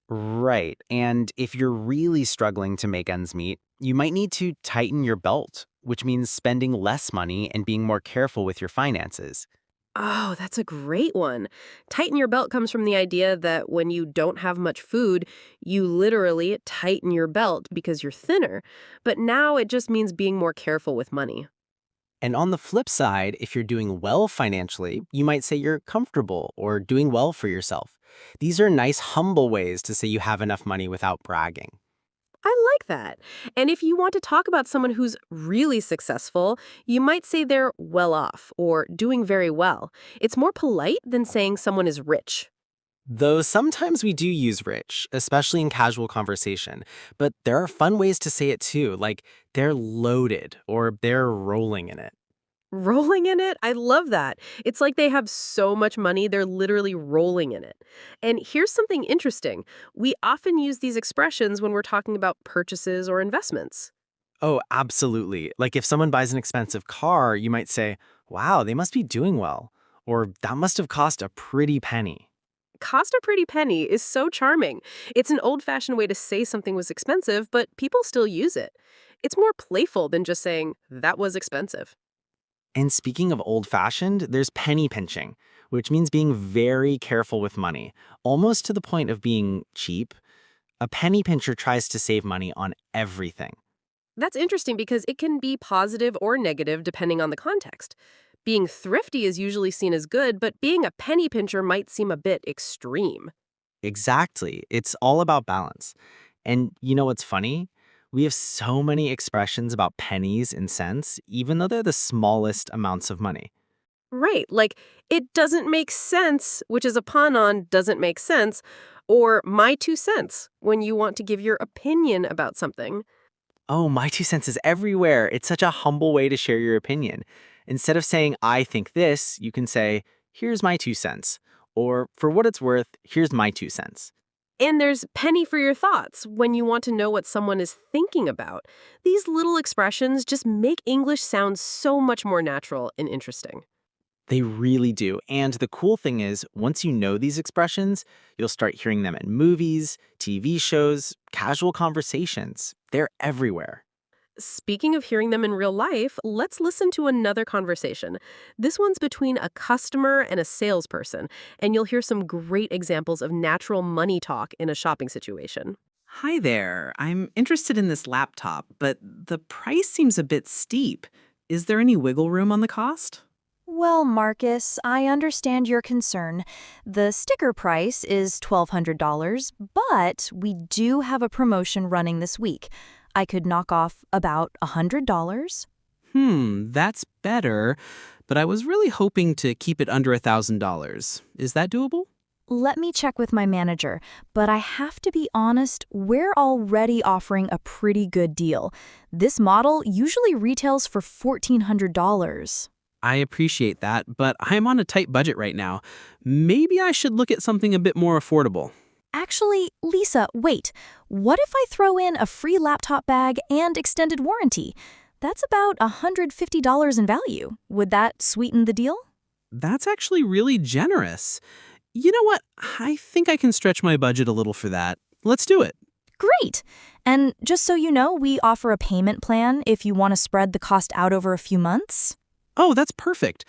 Right. And if you're really struggling to make ends meet, you might need to tighten your belt, which means spending less money and being more careful with your finances. Oh, that's a great one. Tighten your belt comes from the idea that when you don't have much food, you literally tighten your belt because you're thinner. But now it just means being more careful with money. And on the flip side, if you're doing well financially, you might say you're comfortable or doing well for yourself. These are nice, humble ways to say you have enough money without bragging. I like that. And if you want to talk about someone who's really successful, you might say they're well off or doing very well. It's more polite than saying someone is rich. Though sometimes we do use rich, especially in casual conversation, but there are fun ways to say it too, like they're loaded or they're rolling in it. Rolling in it? I love that. It's like they have so much money, they're literally rolling in it. And here's something interesting. We often use these expressions when we're talking about purchases or investments. Oh, absolutely. Like if someone buys an expensive car, you might say, wow, they must be doing well. Or that must have cost a pretty penny. Cost a pretty penny is so charming. It's an old-fashioned way to say something was expensive, but people still use it. It's more playful than just saying, that was expensive. And speaking of old-fashioned, there's penny pinching, which means being very careful with money, almost to the point of being cheap. A penny pincher tries to save money on everything. That's interesting because it can be positive or negative depending on the context. Being thrifty is usually seen as good, but being a penny pincher might seem a bit extreme. Exactly. It's all about balance. And you know what's funny? We have so many expressions about pennies and cents, even though they're the smallest amounts of money. Right, like, it doesn't make sense, which is a pun on doesn't make sense, or my 2 cents, when you want to give your opinion about something. Oh, my 2 cents is everywhere. It's such a humble way to share your opinion. Instead of saying, I think this, you can say, here's my 2 cents. Or, for what it's worth, here's my 2 cents. And there's penny for your thoughts when you want to know what someone is thinking about. These little expressions just make English sound so much more natural and interesting. They really do. And the cool thing is, once you know these expressions, you'll start hearing them in movies, TV shows, casual conversations. They're everywhere. Speaking of hearing them in real life, let's listen to another conversation. This one's between a customer and a salesperson, and you'll hear some great examples of natural money talk in a shopping situation. Hi there. I'm interested in this laptop, but the price seems a bit steep. Is there any wiggle room on the cost? Well, Marcus, I understand your concern. The sticker price is $1,200, but we do have a promotion running this week. I could knock off about $100. That's better, but I was really hoping to keep it under $1,000. Is that doable? Let me check with my manager, but I have to be honest, we're already offering a pretty good deal. This model usually retails for $1,400. I appreciate that, but I'm on a tight budget right now. Maybe I should look at something a bit more affordable. Actually, Lisa, wait. What if I throw in a free laptop bag and extended warranty? That's about $150 in value. Would that sweeten the deal? That's actually really generous. You know what? I think I can stretch my budget a little for that. Let's do it. Great! And just so you know, we offer a payment plan if you want to spread the cost out over a few months. Oh, that's perfect.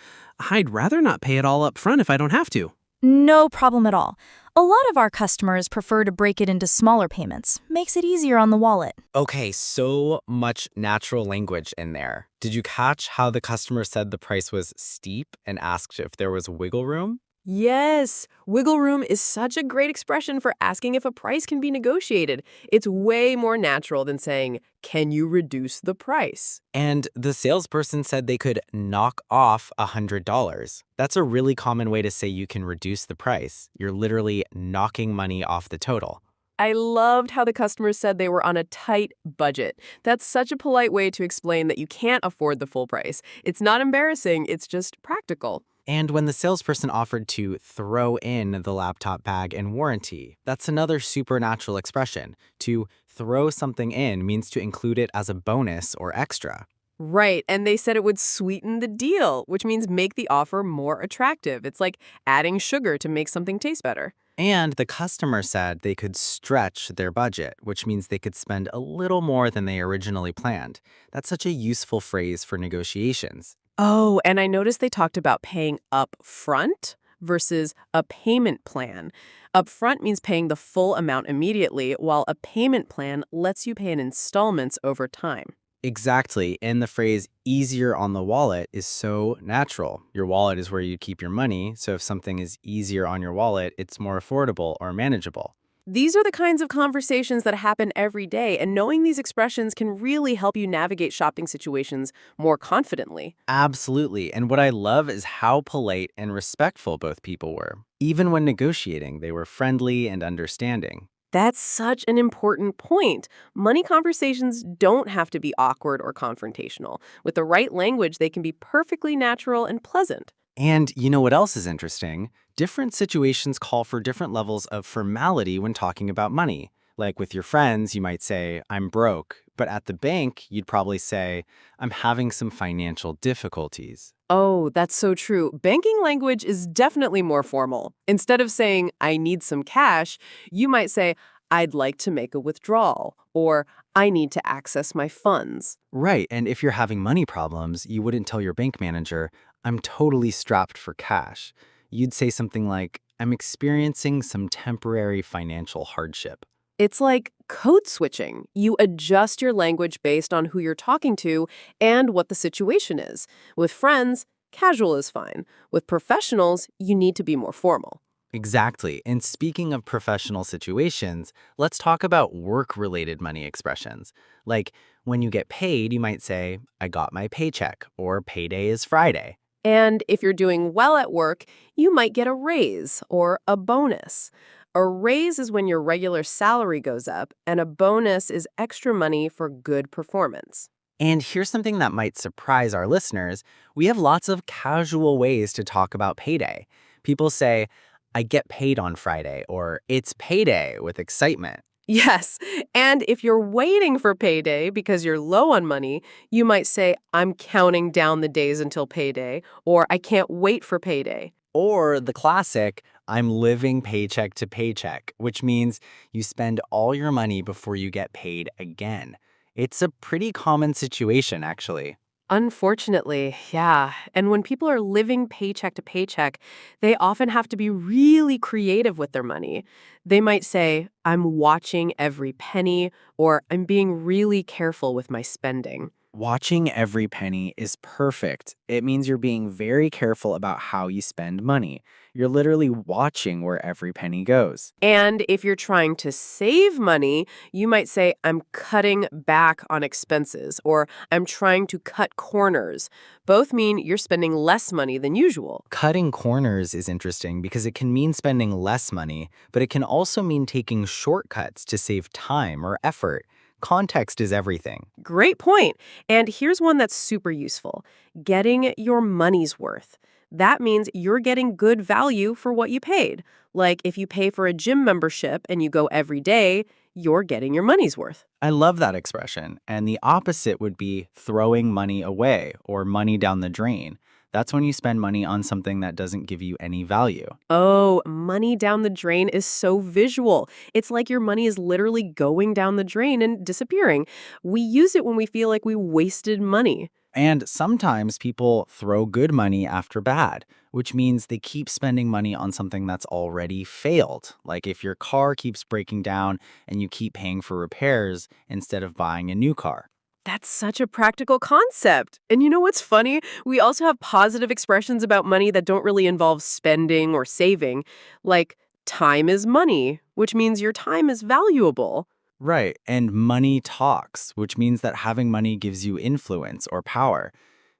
I'd rather not pay it all up front if I don't have to. No problem at all. A lot of our customers prefer to break it into smaller payments. Makes it easier on the wallet. Okay, so much natural language in there. Did you catch how the customer said the price was steep and asked if there was wiggle room? Yes, wiggle room is such a great expression for asking if a price can be negotiated. It's way more natural than saying, "Can you reduce the price?" And the salesperson said they could knock off $100. That's a really common way to say you can reduce the price. You're literally knocking money off the total. I loved how the customers said they were on a tight budget. That's such a polite way to explain that you can't afford the full price. It's not embarrassing, it's just practical. And when the salesperson offered to throw in the laptop bag and warranty, that's another supernatural expression. To throw something in means to include it as a bonus or extra. Right, and they said it would sweeten the deal, which means make the offer more attractive. It's like adding sugar to make something taste better. And the customer said they could stretch their budget, which means they could spend a little more than they originally planned. That's such a useful phrase for negotiations. Oh, and I noticed they talked about paying up front versus a payment plan. Upfront means paying the full amount immediately, while a payment plan lets you pay in installments over time. Exactly. And the phrase easier on the wallet is so natural. Your wallet is where you keep your money. So if something is easier on your wallet, it's more affordable or manageable. These are the kinds of conversations that happen every day, and knowing these expressions can really help you navigate shopping situations more confidently. Absolutely. And what I love is how polite and respectful both people were. Even when negotiating, they were friendly and understanding. That's such an important point. Money conversations don't have to be awkward or confrontational. With the right language, they can be perfectly natural and pleasant. And you know what else is interesting? Different situations call for different levels of formality when talking about money. Like with your friends, you might say, "I'm broke." But at the bank, you'd probably say, "I'm having some financial difficulties." Oh, that's so true. Banking language is definitely more formal. Instead of saying, "I need some cash," you might say, "I'd like to make a withdrawal," or "I need to access my funds." Right, and if you're having money problems, you wouldn't tell your bank manager, "I'm totally strapped for cash." You'd say something like, "I'm experiencing some temporary financial hardship." It's like code switching. You adjust your language based on who you're talking to and what the situation is. With friends, casual is fine. With professionals, you need to be more formal. Exactly. And speaking of professional situations, let's talk about work-related money expressions. Like when you get paid, you might say, "I got my paycheck," or "Payday is Friday." And if you're doing well at work, you might get a raise or a bonus. A raise is when your regular salary goes up, and a bonus is extra money for good performance. And here's something that might surprise our listeners. We have lots of casual ways to talk about payday. People say, "I get paid on Friday," or "It's payday," with excitement. Yes, and if you're waiting for payday because you're low on money, you might say, "I'm counting down the days until payday," or "I can't wait for payday." Or the classic, "I'm living paycheck to paycheck," which means you spend all your money before you get paid again. It's a pretty common situation, actually. Unfortunately, yeah. And when people are living paycheck to paycheck, they often have to be really creative with their money. They might say, "I'm watching every penny," or "I'm being really careful with my spending." Watching every penny is perfect. It means you're being very careful about how you spend money. You're literally watching where every penny goes. And if you're trying to save money, you might say, "I'm cutting back on expenses," or "I'm trying to cut corners." Both mean you're spending less money than usual. Cutting corners is interesting because it can mean spending less money, but it can also mean taking shortcuts to save time or effort. Context is everything. Great point. And here's one that's super useful: getting your money's worth. That means you're getting good value for what you paid. Like if you pay for a gym membership and you go every day, you're getting your money's worth. I love that expression. And the opposite would be throwing money away or money down the drain. That's when you spend money on something that doesn't give you any value. Oh, money down the drain is so visual. It's like your money is literally going down the drain and disappearing. We use it when we feel like we wasted money. And sometimes people throw good money after bad, which means they keep spending money on something that's already failed. Like if your car keeps breaking down and you keep paying for repairs instead of buying a new car. That's such a practical concept. And you know what's funny? We also have positive expressions about money that don't really involve spending or saving, like time is money, which means your time is valuable. Right, and money talks, which means that having money gives you influence or power.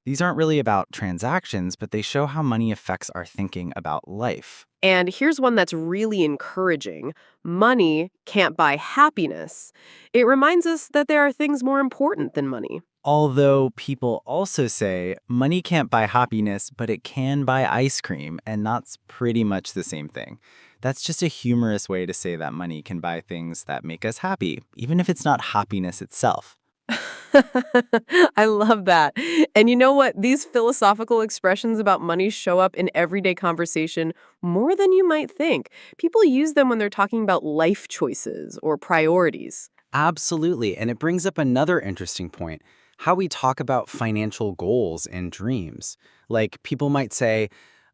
These aren't really about transactions, but they show how money affects our thinking about life. And here's one that's really encouraging. Money can't buy happiness. It reminds us that there are things more important than money. Although people also say money can't buy happiness, but it can buy ice cream, and that's pretty much the same thing. That's just a humorous way to say that money can buy things that make us happy, even if it's not happiness itself. I love that. And you know what? These philosophical expressions about money show up in everyday conversation more than you might think. People use them when they're talking about life choices or priorities. Absolutely. And it brings up another interesting point, how we talk about financial goals and dreams. Like people might say,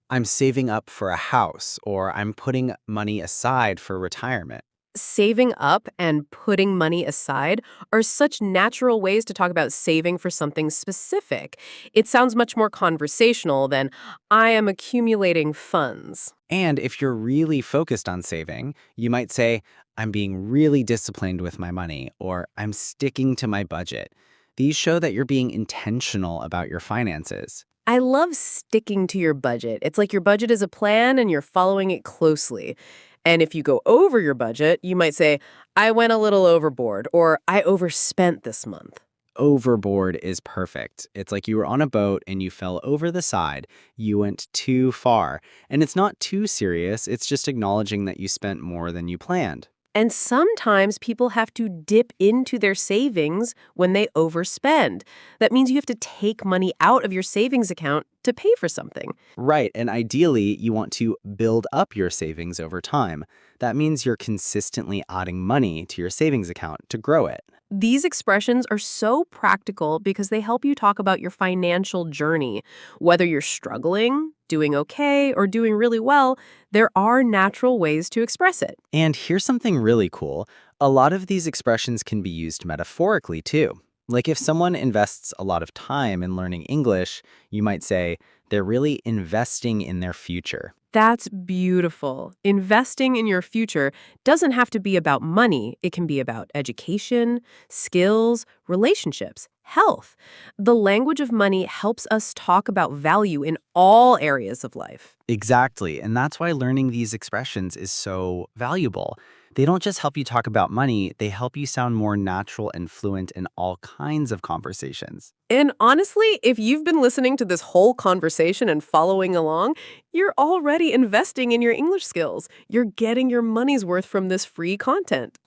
I'm saving up for a house, or I'm putting money aside for retirement. Saving up and putting money aside are such natural ways to talk about saving for something specific. It sounds much more conversational than, I am accumulating funds. And if you're really focused on saving, you might say, I'm being really disciplined with my money, or I'm sticking to my budget. These show that you're being intentional about your finances. I love sticking to your budget. It's like your budget is a plan and you're following it closely. And if you go over your budget, you might say, I went a little overboard, or I overspent this month. Overboard is perfect. It's like you were on a boat and you fell over the side. You went too far. And it's not too serious. It's just acknowledging that you spent more than you planned. And sometimes people have to dip into their savings when they overspend. That means you have to take money out of your savings account to pay for something. Right, and ideally, you want to build up your savings over time. That means you're consistently adding money to your savings account to grow it. These expressions are so practical because they help you talk about your financial journey. Whether you're struggling, doing okay, or doing really well, there are natural ways to express it. And here's something really cool. A lot of these expressions can be used metaphorically, too. Like if someone invests a lot of time in learning English, you might say, they're really investing in their future. That's beautiful. Investing in your future doesn't have to be about money. It can be about education, skills, relationships, health. The language of money helps us talk about value in all areas of life. Exactly, and that's why learning these expressions is so valuable. They don't just help you talk about money, they help you sound more natural and fluent in all kinds of conversations. And honestly, if you've been listening to this whole conversation and following along, you're already investing in your English skills. You're getting your money's worth from this free content.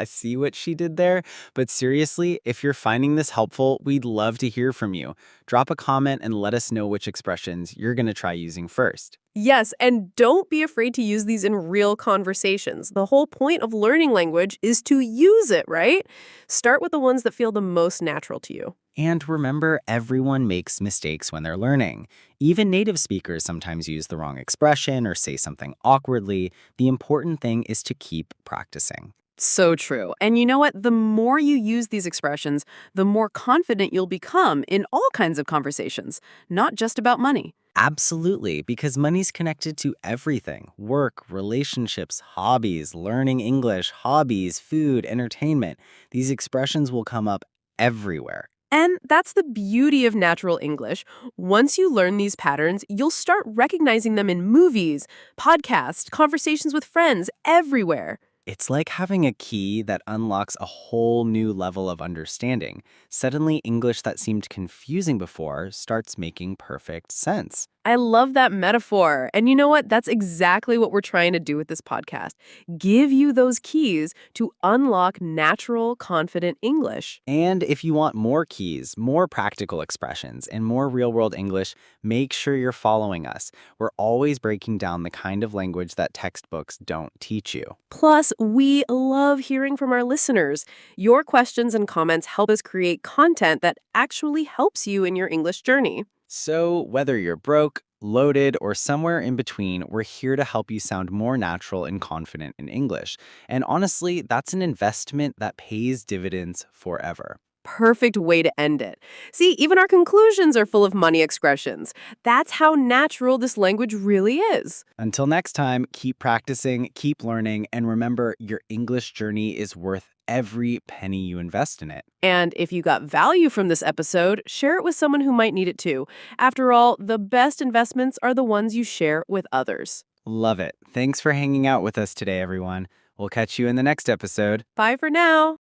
See what she did there? But seriously, if you're finding this helpful, we'd love to hear from you. Drop a comment and let us know which expressions you're going to try using first. Yes, and don't be afraid to use these in real conversations. The whole point of learning language is to use it, right? Start with the ones that feel the most natural to you. And remember, everyone makes mistakes when they're learning. Even native speakers sometimes use the wrong expression or say something awkwardly. The important thing is to keep practicing. So true. And you know what? The more you use these expressions, the more confident you'll become in all kinds of conversations, not just about money. Absolutely, because money's connected to everything. Work, relationships, hobbies, learning English, hobbies, food, entertainment. These expressions will come up everywhere. And that's the beauty of natural English. Once you learn these patterns, you'll start recognizing them in movies, podcasts, conversations with friends, everywhere. It's like having a key that unlocks a whole new level of understanding. Suddenly, English that seemed confusing before starts making perfect sense. I love that metaphor. And you know what? That's exactly what we're trying to do with this podcast. Give you those keys to unlock natural, confident English. And if you want more keys, more practical expressions, and more real-world English, make sure you're following us. We're always breaking down the kind of language that textbooks don't teach you. Plus, we love hearing from our listeners. Your questions and comments help us create content that actually helps you in your English journey. So whether you're broke, loaded, or somewhere in between, we're here to help you sound more natural and confident in English. And honestly, that's an investment that pays dividends forever. perfect way to end it. See, even our conclusions are full of money expressions. That's how natural this language really is. Until next time, keep practicing, keep learning, and remember your English journey is worth every penny you invest in it. And if you got value from this episode, share it with someone who might need it too. After all, the best investments are the ones you share with others. Love it. Thanks for hanging out with us today, everyone. We'll catch you in the next episode. Bye for now.